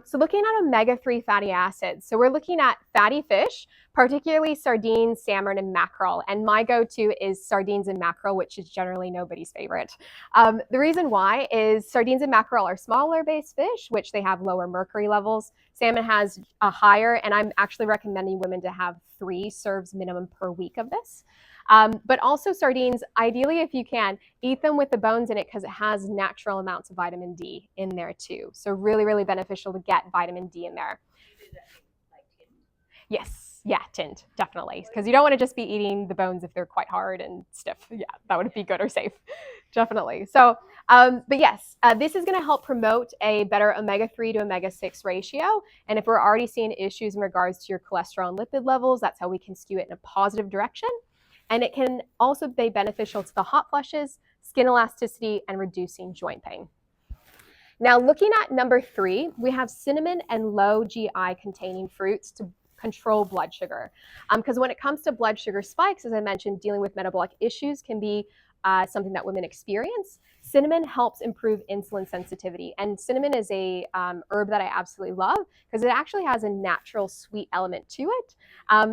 So looking at omega-3 fatty acids. So we're looking at fatty fish, particularly sardines, salmon, and mackerel. And my go-to is sardines and mackerel, which is generally nobody's favorite. The reason why is sardines and mackerel are smaller-based fish, which they have lower mercury levels. Salmon has a higher, and I'm actually recommending women to have 3 serves minimum per week of this. But also sardines, ideally if you can, eat them with the bones in it, because it has natural amounts of vitamin D in there too. So really, really beneficial to get vitamin D in there. Yes, yeah, tinned, definitely. Because you don't want to just be eating the bones if they're quite hard and stiff. Yeah, that wouldn't be good or safe, definitely. So, but yes, this is going to help promote a better omega-3 to omega-6 ratio. And if we're already seeing issues in regards to your cholesterol and lipid levels, that's how we can skew it in a positive direction. And it can also be beneficial to the hot flushes, skin elasticity, and reducing joint pain. Now, looking at number 3, we have cinnamon and low GI containing fruits to control blood sugar. Because when it comes to blood sugar spikes, as I mentioned, dealing with metabolic issues can be something that women experience. cinnamon helps improve insulin sensitivity. And cinnamon is a herb that I absolutely love because it actually has a natural sweet element to it.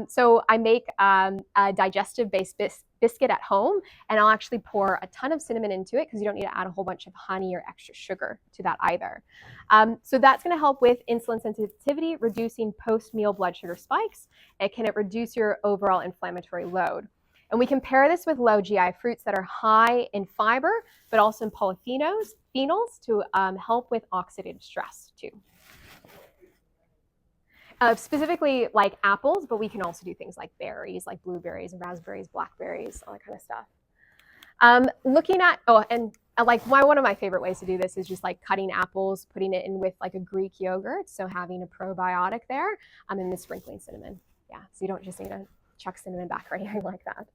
So I make a digestive-based biscuit at home, and I'll actually pour a ton of cinnamon into it because you don't need to add a whole bunch of honey or extra sugar to that either. So that's going to help with insulin sensitivity, reducing post-meal blood sugar spikes. It can reduce your overall inflammatory load. And we compare this with low GI fruits that are high in fiber, but also in polyphenols to help with oxidative stress too. Specifically like apples, but we can also do things like berries, like blueberries, raspberries, blackberries, all that kind of stuff. Looking at, like one of my favorite ways to do this is just like cutting apples, putting it in with like a Greek yogurt, so having a probiotic there, and then sprinkling cinnamon. Yeah, so you don't just need to chuck cinnamon back or anything like that.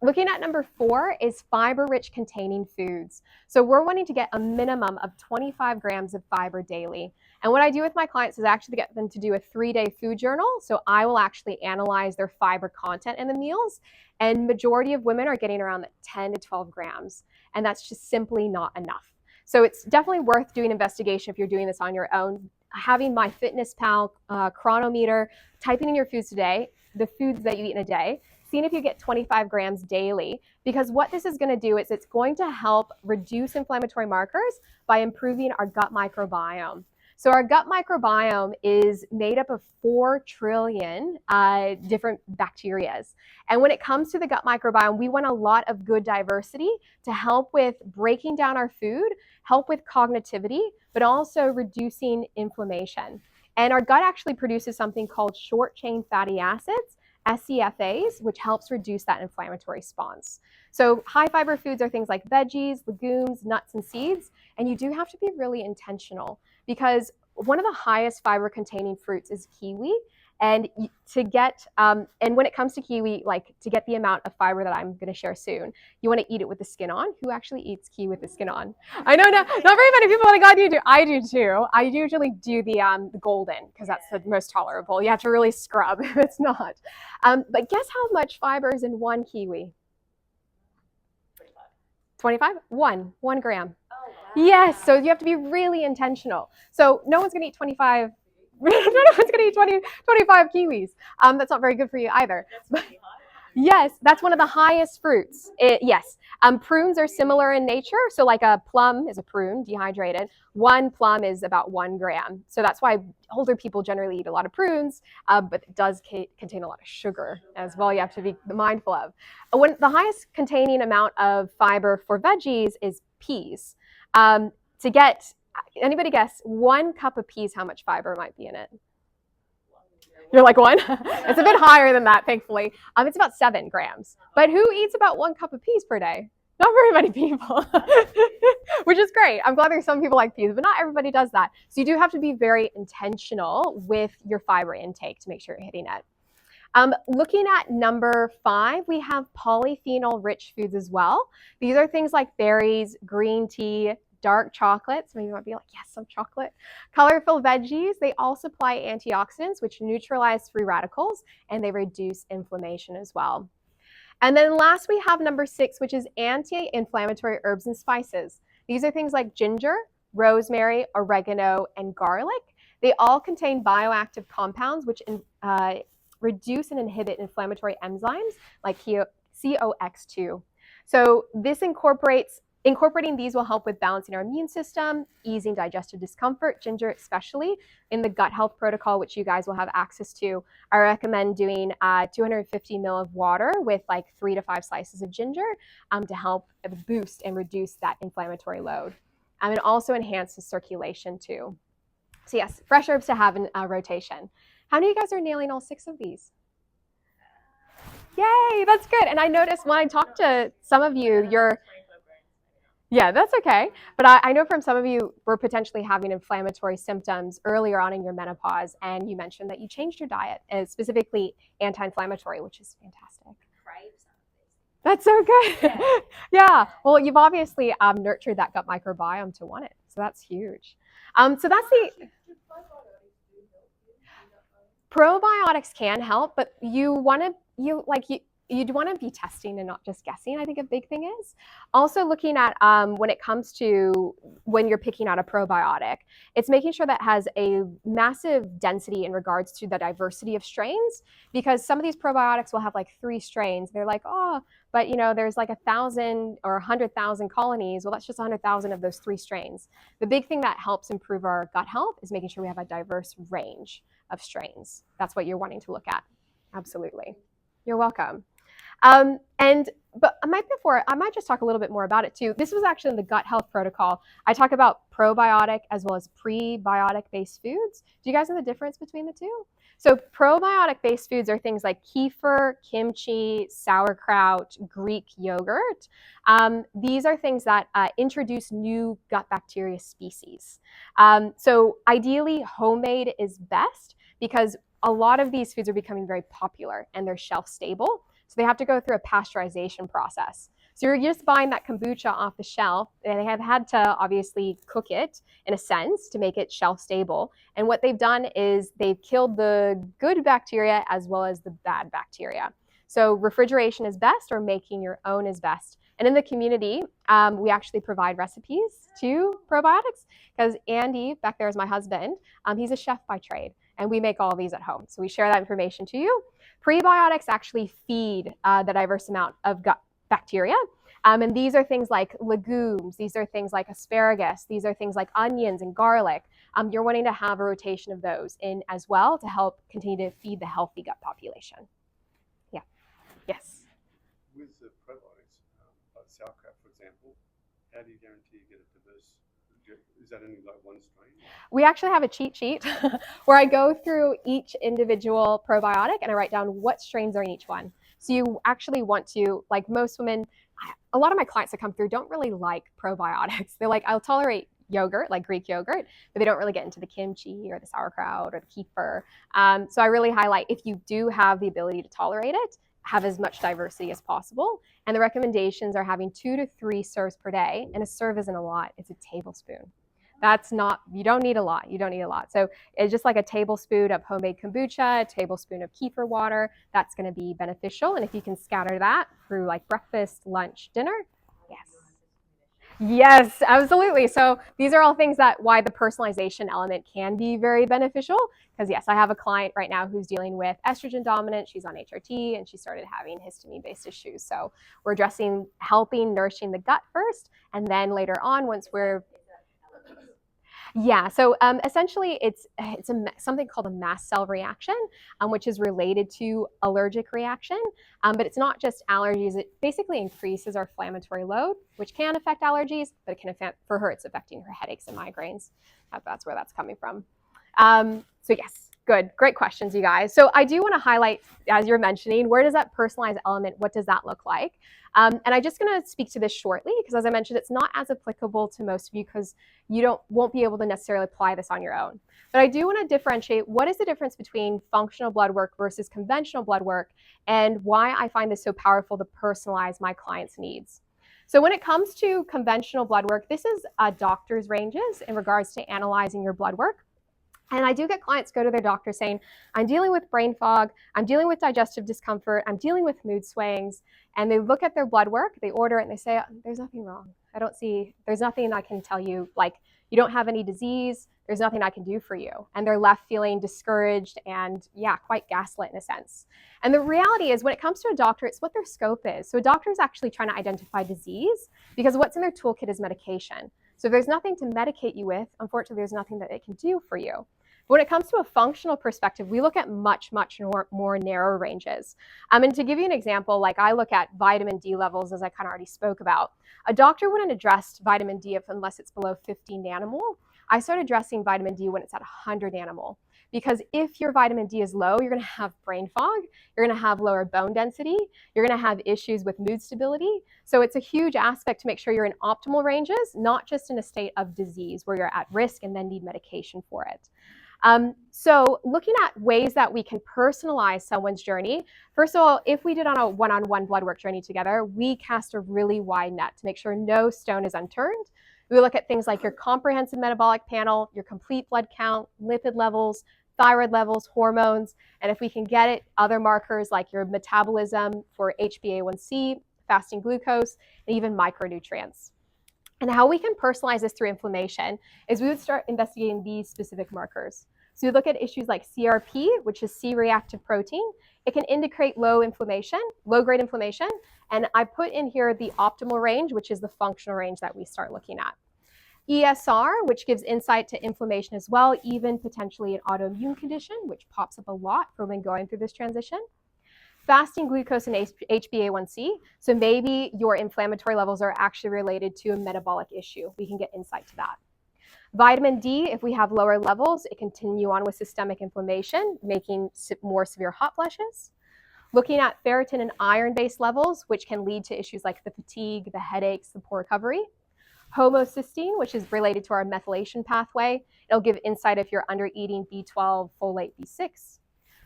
Looking at number 4 is fiber-rich containing foods. So we're wanting to get a minimum of 25 grams of fiber daily. And what I do with my clients is actually get them to do a 3-day food journal. So I will actually analyze their fiber content in the meals. And majority of women are getting around 10 to 12 grams. And that's just simply not enough. So it's definitely worth doing investigation if you're doing this on your own. Having MyFitnessPal chronometer, typing in your foods today, the foods that you eat in a day, seeing if you get 25 grams daily, because what this is going to do is it's going to help reduce inflammatory markers by improving our gut microbiome. So our gut microbiome is made up of 4 trillion different bacteria. And when it comes to the gut microbiome, we want a lot of good diversity to help with breaking down our food, help with cognitivity, but also reducing inflammation. And our gut actually produces something called short-chain fatty acids, SCFAs, which helps reduce that inflammatory response. So high fiber foods are things like veggies, legumes, nuts, and seeds. And you do have to be really intentional because one of the highest fiber containing fruits is kiwi. And to get, and when it comes to kiwi, like to get the amount of fiber that I'm going to share soon, you want to eat it with the skin on. Who actually eats kiwi with the skin on? I know not very many people like I do. I do too. I usually do the golden because that's the most tolerable. You have to really scrub if it's not. But guess how much fiber is in one kiwi? 25? One gram. Oh, wow. Yes, so you have to be really intentional. So no one's going to eat 25. No one's going to eat 25 kiwis. That's not very good for you either. Yes, that's one of the highest fruits. Yes. Prunes are similar in nature. So like a plum is a prune, dehydrated. 1 plum is about 1 gram. So that's why older people generally eat a lot of prunes, but it does contain a lot of sugar as well. You have to be mindful of. The highest containing amount of fiber for veggies is peas. To get, anybody guess, 1 cup of peas, how much fiber might be in it? You're like 1? It's a bit higher than that, thankfully. It's about 7 grams. But who eats about 1 cup of peas per day? Not very many people, which is great. I'm glad there's some people like peas, but not everybody does that. So you do have to be very intentional with your fiber intake to make sure you're hitting it. Looking at number 5, we have polyphenol-rich foods as well. These are things like berries, green tea, dark chocolates. Maybe you might be like, yes, some chocolate. Colorful veggies. They all supply antioxidants, which neutralize free radicals, and they reduce inflammation as well. And then last, we have number 6, which is anti-inflammatory herbs and spices. These are things like ginger, rosemary, oregano, and garlic. They all contain bioactive compounds, which reduce and inhibit inflammatory enzymes like COX2. So this incorporating these will help with balancing our immune system, easing digestive discomfort, ginger especially. In the gut health protocol, which you guys will have access to, I recommend doing 250 ml of water with like 3 to 5 slices of ginger to help boost and reduce that inflammatory load. It also enhances circulation too. So yes, fresh herbs to have in rotation. How many of you guys are nailing all 6 of these? Yay, that's good. And I noticed when I talked to some of you, yeah, that's okay. But I know from some of you were potentially having inflammatory symptoms earlier on in your menopause, and you mentioned that you changed your diet, specifically anti-inflammatory, which is fantastic. That's so good. Yeah. Well, you've obviously nurtured that gut microbiome to want it, so that's huge. So that's the probiotics can help, but you want to you'd want to be testing and not just guessing, I think a big thing is. Also looking at when it comes to when you're picking out a probiotic, it's making sure that has a massive density in regards to the diversity of strains, because some of these probiotics will have like 3 strains. They're like, oh, but there's like 1,000 or 100,000 colonies. Well, that's just 100,000 of those 3 strains. The big thing that helps improve our gut health is making sure we have a diverse range of strains. That's what you're wanting to look at. Absolutely. You're welcome. But I might just talk a little bit more about it too. This was actually in the gut health protocol. I talk about probiotic as well as prebiotic based foods. Do you guys know the difference between the two? So probiotic based foods are things like kefir, kimchi, sauerkraut, Greek yogurt. These are things that introduce new gut bacteria species. So ideally, homemade is best because a lot of these foods are becoming very popular and they're shelf stable. So they have to go through a pasteurization process. So you're just buying that kombucha off the shelf, and they have had to obviously cook it in a sense to make it shelf stable. And what they've done is they've killed the good bacteria as well as the bad bacteria. So refrigeration is best, or making your own is best. And in the community, we actually provide recipes to probiotics, because Andy, back there is my husband, he's a chef by trade, and we make all these at home. So we share that information to you. Prebiotics actually feed the diverse amount of gut bacteria. And these are things like legumes. These are things like asparagus. These are things like onions and garlic. You're wanting to have a rotation of those in as well to help continue to feed the healthy gut population. Yeah. Yes. With the probiotics, like sauerkraut, for example, how do you guarantee you get a diverse? Is that only like one strain? We actually have a cheat sheet where I go through each individual probiotic and I write down what strains are in each one. So you actually want to, like most women, a lot of my clients that come through don't really like probiotics. They're like, I'll tolerate yogurt, like Greek yogurt, but they don't really get into the kimchi or the sauerkraut or the kefir. So I really highlight, if you do have the ability to tolerate it, have as much diversity as possible. And the recommendations are having 2 to 3 serves per day. And a serve isn't a lot, it's a tablespoon. That's not, you don't need a lot. You don't need a lot. So it's just like a tablespoon of homemade kombucha, a tablespoon of kefir water. That's going to be beneficial. And if you can scatter that through like breakfast, lunch, dinner, yes. Yes, absolutely. So these are all things that why the personalization element can be very beneficial. Because yes, I have a client right now who's dealing with estrogen dominant. She's on HRT and she started having histamine-based issues. So we're addressing, helping, nourishing the gut first. And then later on, once we're so essentially it's something called a mast cell reaction, which is related to allergic reaction, but it's not just allergies. It basically increases our inflammatory load, which can affect allergies, but it can affect, for her, it's affecting her headaches and migraines. That's where that's coming from. So yes, good, great questions, you guys. So I do want to highlight, as you're mentioning, where does that personalized element, what does that look like? And I'm just going to speak to this shortly because, as I mentioned, it's not as applicable to most of you because you won't be able to necessarily apply this on your own. But I do want to differentiate what is the difference between functional blood work versus conventional blood work, and why I find this so powerful to personalize my clients' needs. So when it comes to conventional blood work, this is a doctor's ranges in regards to analyzing your blood work. And I do get clients go to their doctor saying, I'm dealing with brain fog, I'm dealing with digestive discomfort, I'm dealing with mood swings. And they look at their blood work, they order it, and they say, there's nothing wrong. There's nothing I can tell you, like you don't have any disease, there's nothing I can do for you. And they're left feeling discouraged and quite gaslit in a sense. And the reality is when it comes to a doctor, it's what their scope is. So a doctor is actually trying to identify disease because what's in their toolkit is medication. So if there's nothing to medicate you with, unfortunately, there's nothing that it can do for you. But when it comes to a functional perspective, we look at much more narrow ranges. And to give you an example, like I look at vitamin D levels, as I kind of already spoke about. A doctor wouldn't address vitamin D unless it's below 50 nanomole. I start addressing vitamin D when it's at 100 nanomole. Because if your vitamin D is low, you're going to have brain fog, you're going to have lower bone density, you're going to have issues with mood stability. So it's a huge aspect to make sure you're in optimal ranges, not just in a state of disease where you're at risk and then need medication for it. So looking at ways that we can personalize someone's journey, first of all, if we did on a one-on-one blood work journey together, we cast a really wide net to make sure no stone is unturned. We look at things like your comprehensive metabolic panel, your complete blood count, lipid levels, thyroid levels, hormones, and if we can get it, other markers like your metabolism for HbA1c, fasting glucose, and even micronutrients. And how we can personalize this through inflammation is we would start investigating these specific markers. So we look at issues like CRP, which is C-reactive protein. It can indicate low inflammation, low-grade inflammation. And I put in here the optimal range, which is the functional range that we start looking at. ESR, which gives insight to inflammation as well, even potentially an autoimmune condition, which pops up a lot for when going through this transition. Fasting glucose and HbA1c, so maybe your inflammatory levels are actually related to a metabolic issue. We can get insight to that. Vitamin D, if we have lower levels, it can continue on with systemic inflammation, making more severe hot flashes. Looking at ferritin and iron-based levels, which can lead to issues like the fatigue, the headaches, the poor recovery. Homocysteine, which is related to our methylation pathway. It'll give insight if you're under eating B12, folate, B6.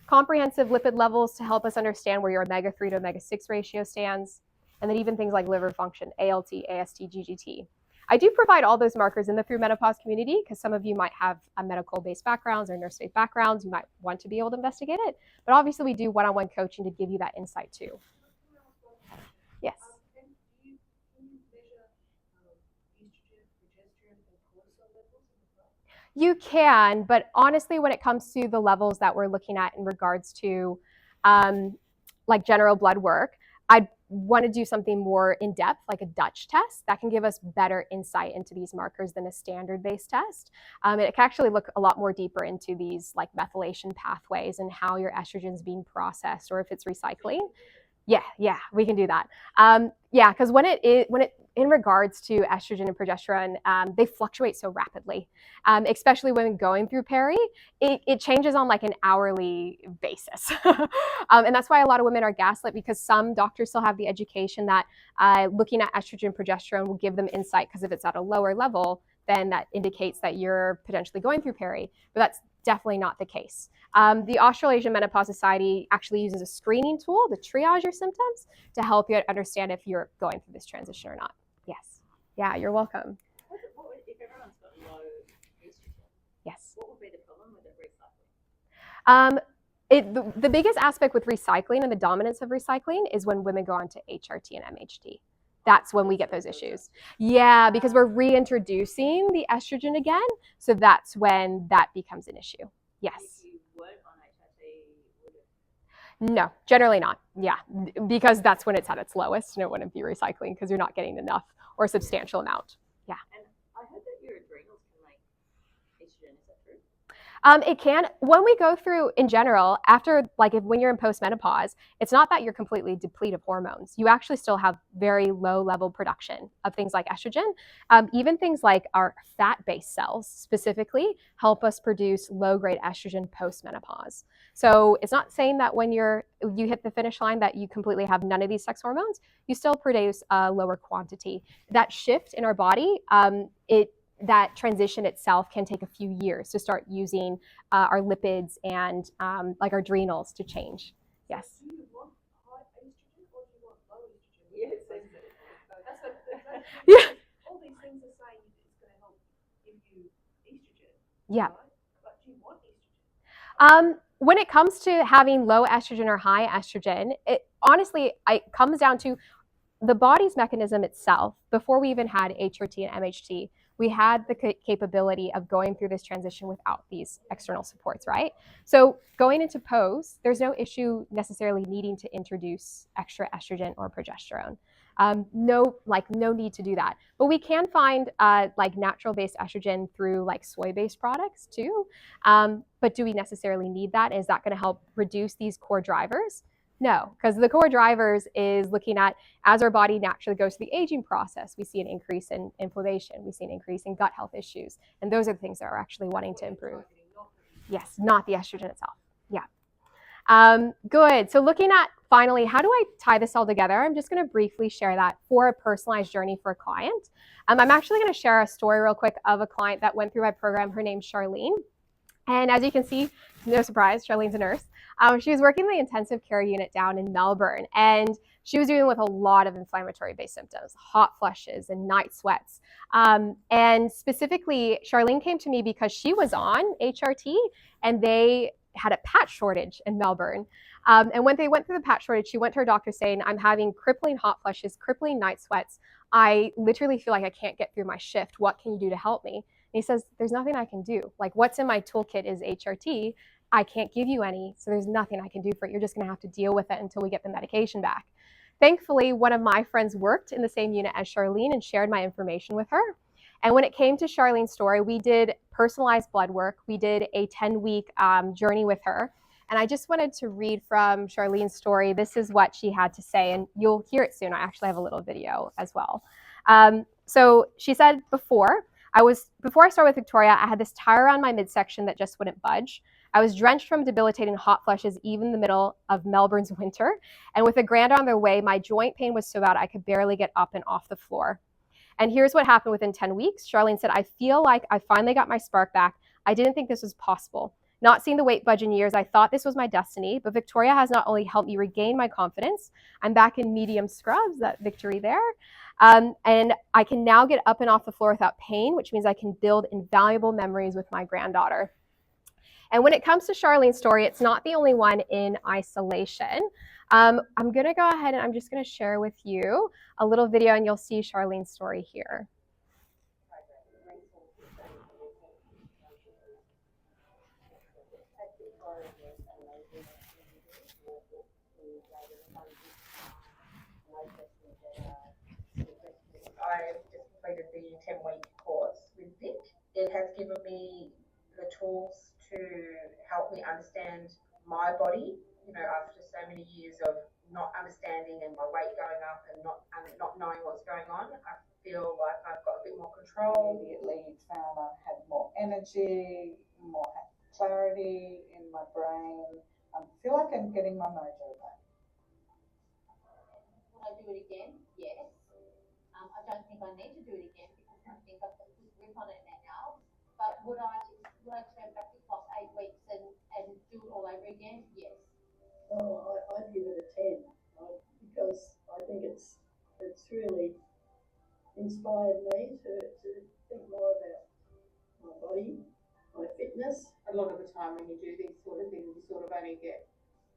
Comprehensive lipid levels to help us understand where your omega-3 to omega-6 ratio stands, and then even things like liver function, ALT, AST, GGT. I do provide all those markers in the Through Menopause community because some of you might have a medical-based backgrounds or nurse-based backgrounds. You might want to be able to investigate it, but obviously we do one-on-one coaching to give you that insight too. Yes. Can you measure estrogen, progesterone, and cortisol levels in the blood? You can, but honestly, when it comes to the levels that we're looking at in regards to like general blood work, I'd want to do something more in depth, like a Dutch test that can give us better insight into these markers than a standard-based test. It can actually look a lot more deeper into these like methylation pathways and how your estrogen is being processed or if it's recycling. Yeah, we can do that. Yeah, because when it in regards to estrogen and progesterone, they fluctuate so rapidly, especially when going through peri. It changes on like an hourly basis, and that's why a lot of women are gaslit because some doctors still have the education that looking at estrogen and progesterone will give them insight because if it's at a lower level, then that indicates that you're potentially going through peri. But that's definitely not the case. The Australasian Menopause Society actually uses a screening tool to triage your symptoms to help you understand if you're going through this transition or not. Yes. Yeah, you're welcome. If everyone's got low estrogen, Yes. what would be the problem with it recycling? The biggest aspect with recycling and the dominance of recycling is when women go on to HRT and MHT. That's when we get those issues. Yeah, because we're reintroducing the estrogen again. So that's when that becomes an issue. Yes. If you weren't on HRT, would it? No, generally not. Yeah, because that's when it's at its lowest and it wouldn't be recycling because you're not getting enough or a substantial amount. Yeah. And I heard that your adrenals can make estrogen. Is that true? It can. When we go through in general, after when you're in postmenopause, it's not that you're completely depleted of hormones. You actually still have very low level production of things like estrogen. Even things like our fat-based cells specifically help us produce low-grade estrogen postmenopause. So it's not saying that when you hit the finish line that you completely have none of these sex hormones. You still produce a lower quantity. That shift in our body, that transition itself can take a few years to start using our lipids and like our adrenals to change. Yes. Do you want high estrogen or do you want low estrogen? Yes. That's Yeah. all these things are saying it's going to help give you estrogen. Yeah. Right? But do you want estrogen? When it comes to having low estrogen or high estrogen, honestly, it comes down to the body's mechanism itself. Before we even had HRT and MHT, we had the capability of going through this transition without these external supports, right? So going into post, there's no issue necessarily needing to introduce extra estrogen or progesterone. No need to do that. But we can find natural-based estrogen through soy-based products too. But do we necessarily need that? Is that going to help reduce these core drivers? No, because the core drivers is looking at as our body naturally goes through the aging process, we see an increase in inflammation, we see an increase in gut health issues, and those are the things that are actually wanting to improve. Yes, not the estrogen itself. Yeah. Good. So looking at finally, how do I tie this all together? I'm just going to briefly share that for a personalized journey for a client. I'm actually going to share a story real quick of a client that went through my program. Her name's Charlene. And as you can see, no surprise, Charlene's a nurse. She was working in the intensive care unit down in Melbourne, and she was dealing with a lot of inflammatory based symptoms, hot flushes and night sweats. And specifically, Charlene came to me because she was on HRT and they had a patch shortage in Melbourne. And when they went through the patch shortage, she went to her doctor saying, I'm having crippling hot flushes, crippling night sweats. I literally feel like I can't get through my shift. What can you do to help me? And he says, there's nothing I can do. Like, what's in my toolkit is HRT. I can't give you any, so there's nothing I can do for it. You're just gonna have to deal with it until we get the medication back. Thankfully, one of my friends worked in the same unit as Charlene and shared my information with her. And when it came to Charlene's story, we did personalized blood work. We did a 10-week journey with her. And I just wanted to read from Charlene's story. This is what she had to say, and you'll hear it soon. I actually have a little video as well. So she said, before I started with Victoria, I had this tire around my midsection that just wouldn't budge. I was drenched from debilitating hot flushes even in the middle of Melbourne's winter. And with a grand on their way, my joint pain was so bad I could barely get up and off the floor. And here's what happened within 10 weeks. Charlene said, I feel like I finally got my spark back. I didn't think this was possible. Not seeing the weight budge in years, I thought this was my destiny, but Victoria has not only helped me regain my confidence, I'm back in medium scrubs, that victory there, and I can now get up and off the floor without pain, which means I can build invaluable memories with my granddaughter. And when it comes to Charlene's story, it's not the only one in isolation. I'm gonna go ahead and I'm just gonna share with you a little video and you'll see Charlene's story here. I just completed the 10-week course with Vic. It has given me the tools to help me understand my body, you know, after so many years of not understanding and my weight going up and not knowing what's going on. I feel like I've got a bit more control. Immediately found I had more energy, more clarity in my brain. I feel like I'm getting my mojo back. Would I do it again? Yes. I don't think I need to do it again because I think I've got a good grip on it now. But would I turn back the clock 8 weeks and do it all over again? Yes. Oh, I'd give it a 10 because I think it's really inspired me to think more about my body, my fitness. A lot of the time when you do these sort of things, you sort of only get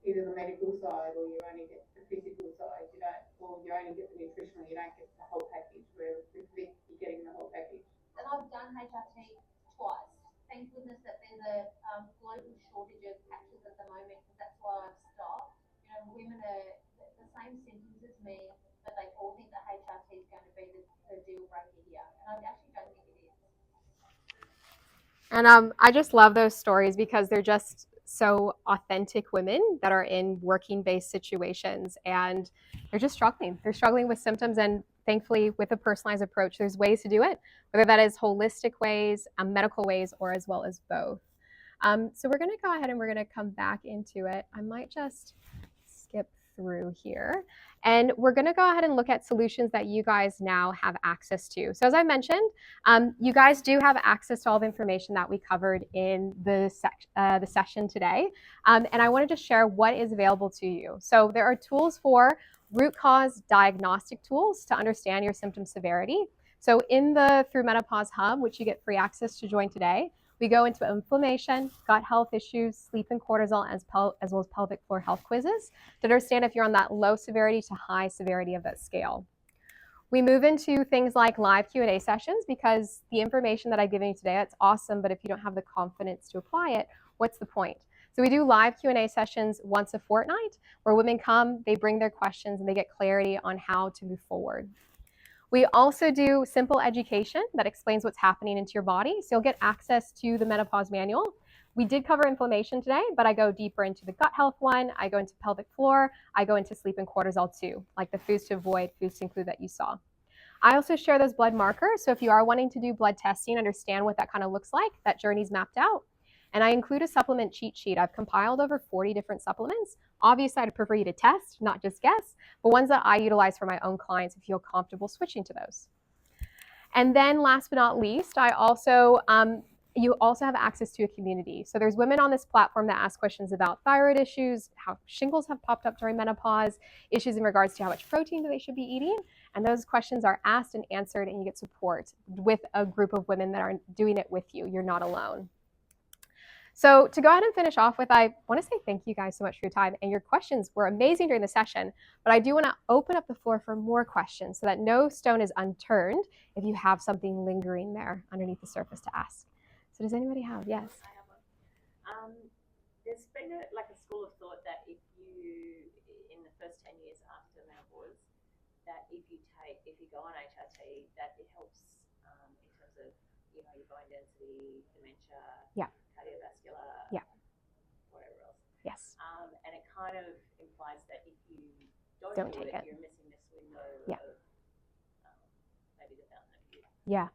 either the medical side or you only get the physical side, you don't, or you only get the nutritional, you don't get the whole package, whereas with Vic, you're getting the whole package. And I've done HRT twice. Thank goodness that there's a global shortage of patches at the moment, because that's why I've stopped. You know, women are the same symptoms as me, but they all think that HRT is going to be the deal breaker here. And I actually don't think it is. And I just love those stories because they're just so authentic women that are in working-based situations and they're just struggling. They're struggling with symptoms, and thankfully with a personalized approach, there's ways to do it, whether that is holistic ways, medical ways, or as well as both. So we're gonna go ahead and we're gonna come back into it. I might just skip through here. And we're gonna go ahead and look at solutions that you guys now have access to. So as I mentioned, you guys do have access to all the information that we covered in the session today. And I wanna just share what is available to you. So there are tools for root cause diagnostic tools to understand your symptom severity. So in the Through Menopause Hub, which you get free access to join today, we go into inflammation, gut health issues, sleep and cortisol, as well as pelvic floor health quizzes to understand if you're on that low severity to high severity of that scale. We move into things like live Q&A sessions because the information that I've given you today, that's awesome, but if you don't have the confidence to apply it, what's the point? So we do live Q&A sessions once a fortnight where women come, they bring their questions, and they get clarity on how to move forward. We also do simple education that explains what's happening into your body. So you'll get access to the menopause manual. We did cover inflammation today, but I go deeper into the gut health one. I go into pelvic floor. I go into sleep and cortisol too, like the foods to avoid, foods to include that you saw. I also share those blood markers. So if you are wanting to do blood testing, understand what that kind of looks like, that journey's mapped out. And I include a supplement cheat sheet. I've compiled over 40 different supplements. Obviously, I'd prefer you to test, not just guess, but ones that I utilize for my own clients and feel comfortable switching to those. And then last but not least, I also you also have access to a community. So there's women on this platform that ask questions about thyroid issues, how shingles have popped up during menopause, issues in regards to how much protein they should be eating. And those questions are asked and answered, and you get support with a group of women that are doing it with you. You're not alone. So to go ahead and finish off with, I want to say thank you guys so much for your time, and your questions were amazing during the session, but I do want to open up the floor for more questions so that no stone is unturned if you have something lingering there underneath the surface to ask. So does anybody have? Yes. I have one. There's been a school of thought that if you, in the first 10 years after menopause, that if you go on HRT, that it helps in terms of, your bone density, dementia, cardiovascular, whatever else. Yes. And it kind of implies that if you don't do take it, it. you're missing this window of maybe the fountain of youth. Yeah.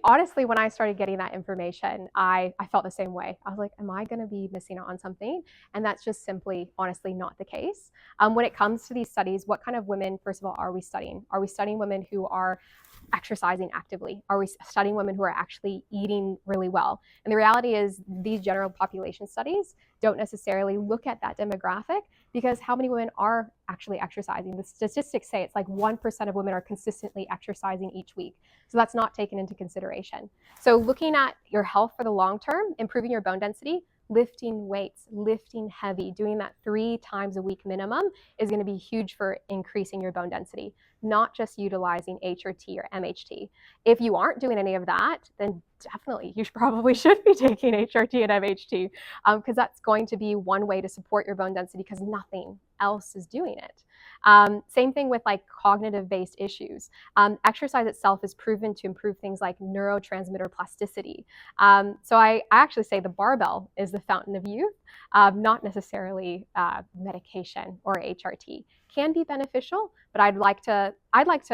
Honestly, when I started getting that information, I felt the same way. I was like, am I going to be missing out on something? And that's just simply, honestly, not the case. When it comes to these studies, what kind of women, first of all, are we studying? Are we studying women who are exercising actively? Are we studying women who are actually eating really well? And the reality is these general population studies don't necessarily look at that demographic, because how many women are actually exercising? The statistics say it's like 1% of women are consistently exercising each week. So that's not taken into consideration. So looking at your health for the long term, improving your bone density, lifting weights, lifting heavy, doing that 3 times a week minimum is going to be huge for increasing your bone density, not just utilizing HRT or MHT. If you aren't doing any of that, then definitely you probably should be taking HRT and MHT, because that's going to be one way to support your bone density, because nothing else is doing it. Same thing with like cognitive-based issues. Exercise itself is proven to improve things like neurotransmitter plasticity. So I actually say the barbell is the fountain of youth, not necessarily medication or HRT. Can be beneficial, but I'd like to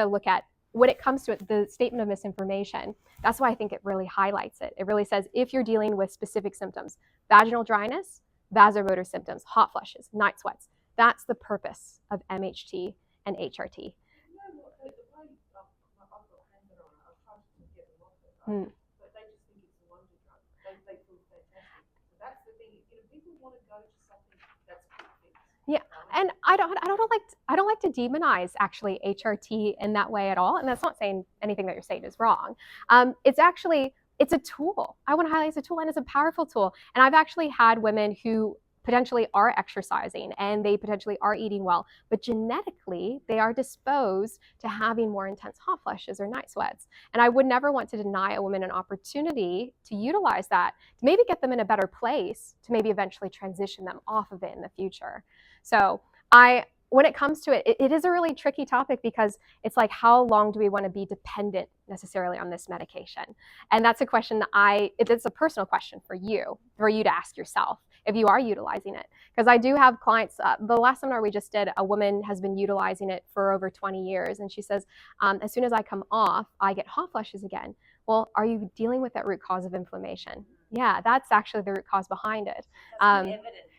look at, when it comes to it, the statement of misinformation. That's why I think it really highlights it. It really says if you're dealing with specific symptoms, vaginal dryness, vasomotor symptoms, hot flushes, night sweats, that's the purpose of MHT and HRT. But they just think it's a wonder drug. They feel fantastic. So that's the thing. People want to go to something that's a quick fix. Yeah, and I don't like to demonize actually HRT in that way at all. And that's not saying anything that you're saying is wrong. It's a tool. I want to highlight it's a tool, and it's a powerful tool. And I've actually had women who potentially are exercising and they potentially are eating well, but genetically they are disposed to having more intense hot flushes or night sweats. And I would never want to deny a woman an opportunity to utilize that, to maybe get them in a better place, to maybe eventually transition them off of it in the future. So when it comes to it, it is a really tricky topic, because it's like, how long do we want to be dependent necessarily on this medication? And that's a question that it's a personal question for you to ask yourself if you are utilizing it. Because I do have clients, the last seminar we just did, a woman has been utilizing it for over 20 years. And she says, as soon as I come off, I get hot flushes again. Well, are you dealing with that root cause of inflammation? Yeah, that's actually the root cause behind it.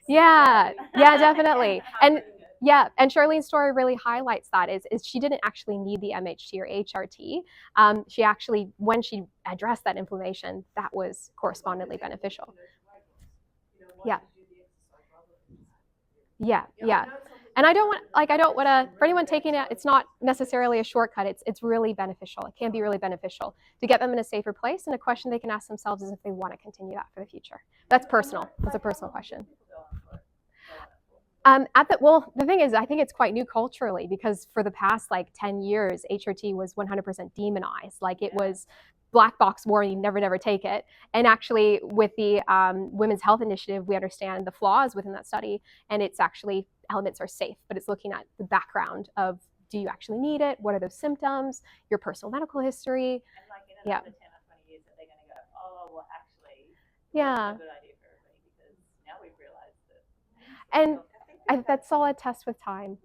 Yeah, definitely. And Charlene's story really highlights that, is she didn't actually need the MHT or HRT. She actually, when she addressed that inflammation, that was correspondingly beneficial. Yeah. And I don't want to, for anyone taking it, it's not necessarily a shortcut. It's really beneficial. It can be really beneficial to get them in a safer place. And a question they can ask themselves is if they want to continue that for the future. That's personal. That's a personal question. The thing is, I think it's quite new culturally, because for the past 10 years, HRT was 100% demonized. Like, it was black box warning, never take it. And actually, with the Women's Health Initiative, we understand the flaws within that study, and it's actually, elements are safe, but it's looking at the background of, do you actually need it? What are those symptoms? Your personal medical history. And in another 10 or 20 years, that they're going to go, oh, well, actually, yeah, that's a good idea for everybody, because now we've realized that. And that's all a test with time.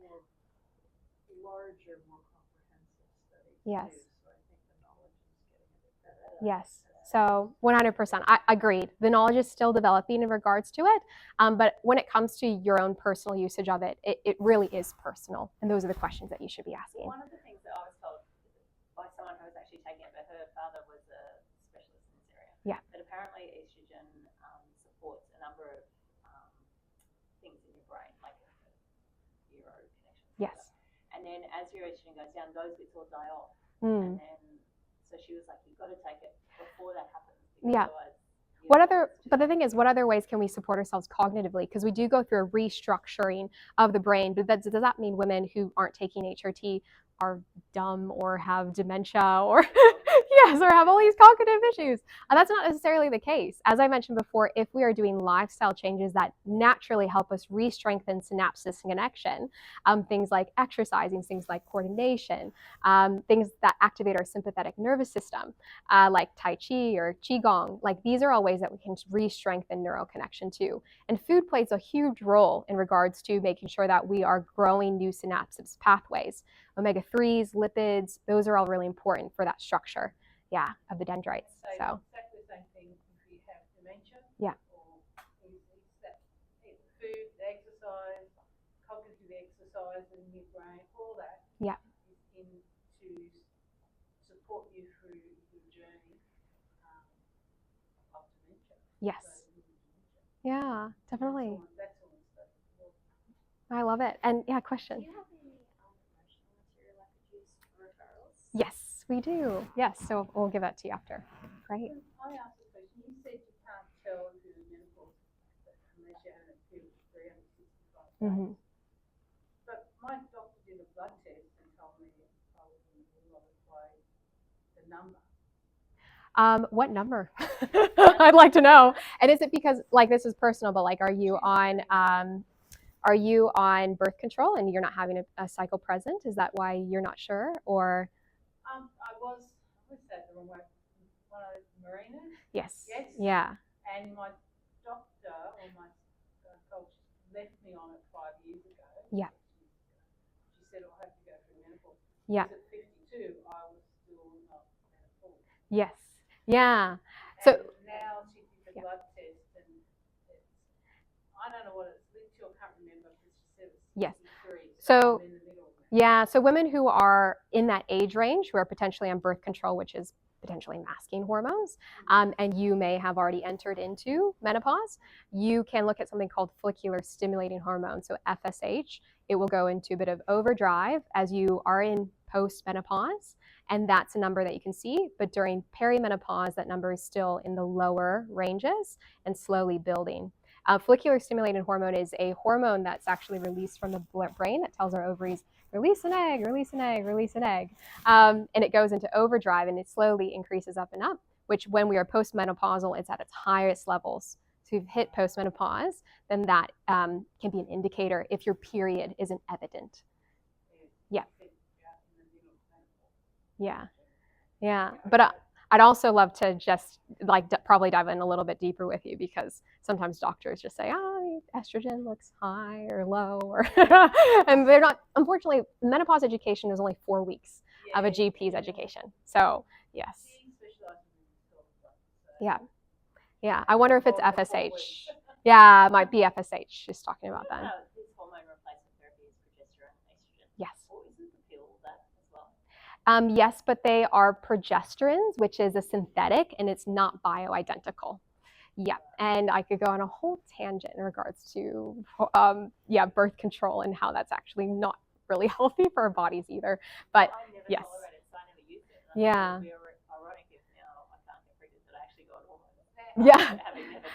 Larger, more comprehensive studies. Yes. Too, so I think the knowledge is getting a bit better. Yes. So 100%. I agreed. The knowledge is still developing in regards to it. But when it comes to your own personal usage of it, it really is personal. And those are the questions that you should be asking. One of the things that I was told by someone who was actually taking it, but her father was a specialist in this area. Yeah. That And then as your estrogen goes down, those bits will die off. Mm. And then, so she was like, you've got to take it before that happens. Yeah. Otherwise, but the thing is, what other ways can we support ourselves cognitively? Because we do go through a restructuring of the brain, but does that mean women who aren't taking HRT are dumb or have dementia or yes, or have all these cognitive issues? And that's not necessarily the case. As I mentioned before, if we are doing lifestyle changes that naturally help us re-strengthen synapses and connection, things like exercising, things like coordination, things that activate our sympathetic nervous system, like Tai Chi or Qigong, like these are all ways that we can re-strengthen neural connection too. And food plays a huge role in regards to making sure that we are growing new synapses pathways. Omega-3s, lipids, those are all really important for that structure, of the dendrites. So exactly the same thing if you have dementia. Yeah. Or is that food, the exercise, cognitive exercise in your brain, all that. Yeah. Is in to support you through your journey of dementia. Yes. So, Yeah, definitely. That's all stuff. I love it. And question. Do you have any promotional material I could use for referrals? Yes, we do. Yes, so we'll give that to you after. Great. I asked a question. You said you can't tell if you're in menopause unless you have a period of 365 days. Mm-hmm. But my doctor did a blood test and told me I was in the middle of it by the number. What number? I'd like to know. And is it because, like, this is personal, but like, are you on birth control and you're not having a cycle present? Is that why you're not sure? Or I was that the wrong way? One of those marinas. yes. Yes. Yeah. And my doctor or my coach left me on it 5 years ago. Yeah. She said I'll have to go through menopause. Yeah. At 52, I was still not menopause. Yes. Yeah. And So now she did the blood test and I don't know what it's literally, I can't remember because she said it's 63. Yes. So I'm in the middle. Yeah, so women who are in that age range, who are potentially on birth control, which is potentially masking hormones, and you may have already entered into menopause, you can look at something called follicular stimulating hormone, so FSH. It will go into a bit of overdrive as you are in post-menopause, and that's a number that you can see, but during perimenopause, that number is still in the lower ranges and slowly building. Follicular stimulating hormone is a hormone that's actually released from the brain that tells our ovaries, release an egg, release an egg, release an egg. And it goes into overdrive and it slowly increases up and up, which when we are postmenopausal, it's at its highest levels. So if you've hit postmenopause, then that can be an indicator if your period isn't evident. Yeah. Yeah. Yeah. But I'd also love to just probably dive in a little bit deeper with you because sometimes doctors just say, estrogen looks high or low, or and they're not. Unfortunately, menopause education is only 4 weeks of a GP's education. So yes. Yeah. Yeah. I wonder if it's FSH. Yeah, it might be FSH. She's talking about that. This hormone replacement therapy is progesterone and estrogen. Yes. Or isn't the pill that as well? Yes, but they are progesterones, which is a synthetic, and it's not bioidentical. Yeah, and I could go on a whole tangent in regards to birth control and how that's actually not really healthy for our bodies either. But I never yes. tolerated it, so I never used it. Yeah. It would be ironic if now I can't get pregnant that I actually got hormones. Yeah. Having never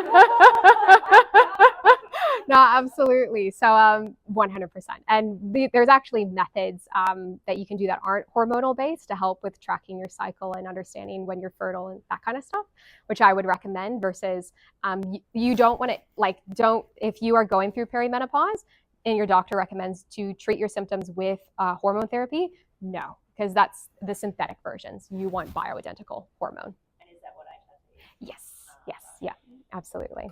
got it. No, absolutely. So 100%. And there's actually methods that you can do that aren't hormonal based to help with tracking your cycle and understanding when you're fertile and that kind of stuff, which I would recommend versus you don't want to, if you are going through perimenopause and your doctor recommends to treat your symptoms with hormone therapy, no, because that's the synthetic versions. You want bioidentical hormone. And is that what I have to use? Yes. Yes. Yeah, absolutely.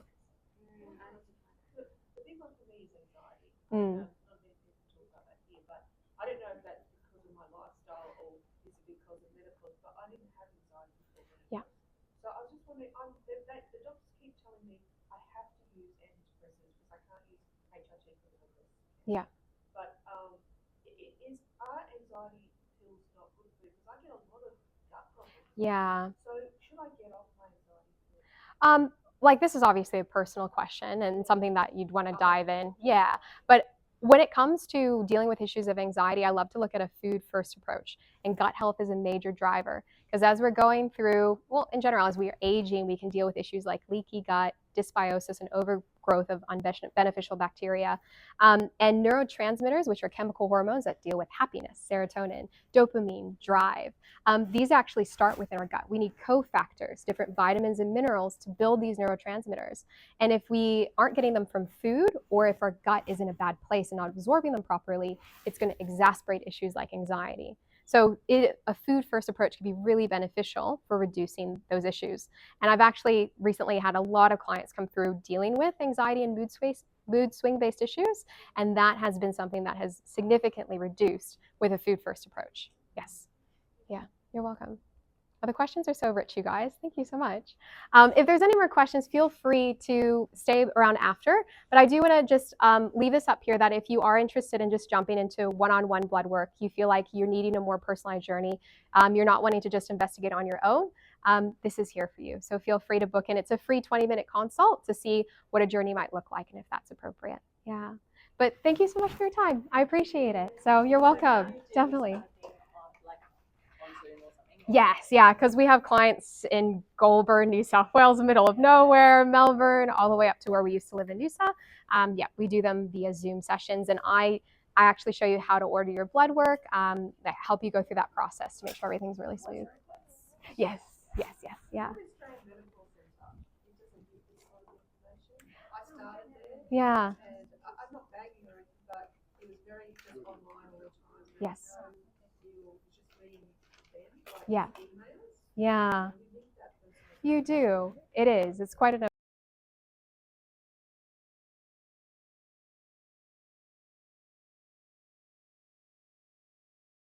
Not many people talk about that here, but I don't know if that's because of my lifestyle or is it because of menopause, but I didn't have anxiety before menopause. Yeah. So I was just wondering, the doctors keep telling me I have to use antidepressants because I can't use HRT because of this. Yeah. But are anxiety pills not good for you? Because I get a lot of gut problems. Yeah. So should I get off my anxiety pills? This is obviously a personal question and something that you'd want to dive in. Yeah. But when it comes to dealing with issues of anxiety, I love to look at a food first approach, and gut health is a major driver. Because as we're going through, well, in general, as we are aging, we can deal with issues like leaky gut, dysbiosis, and overgrowth of unbeneficial bacteria. And neurotransmitters, which are chemical hormones that deal with happiness, serotonin, dopamine, drive. These actually start within our gut. We need cofactors, different vitamins and minerals to build these neurotransmitters. And if we aren't getting them from food, or if our gut is in a bad place and not absorbing them properly, it's going to exacerbate issues like anxiety. So a food-first approach can be really beneficial for reducing those issues. And I've actually recently had a lot of clients come through dealing with anxiety and mood swing-based issues, and that has been something that has significantly reduced with a food-first approach. Yes. Yeah, you're welcome. The questions are so rich, you guys. Thank you so much. If there's any more questions, feel free to stay around after. But I do want to just leave this up here that if you are interested in just jumping into one-on-one blood work, you feel like you're needing a more personalized journey, you're not wanting to just investigate on your own, this is here for you. So feel free to book in. It's a free 20-minute consult to see what a journey might look like and if that's appropriate. Yeah. But thank you so much for your time. I appreciate it. So you're welcome. Definitely. Yes, yeah, because we have clients in Goulburn, New South Wales, middle of nowhere, Melbourne, all the way up to where we used to live in Noosa. Yeah, we do them via Zoom sessions, and I actually show you how to order your blood work, that help you go through that process to make sure everything's really smooth. Yes, yes, yes, yeah. Yeah. And I'm not bagging or anything, but it was very just online all the time. Yes. So you were just reading them, like Yeah. emails. Yeah. You need that personal You do. It is. It's quite an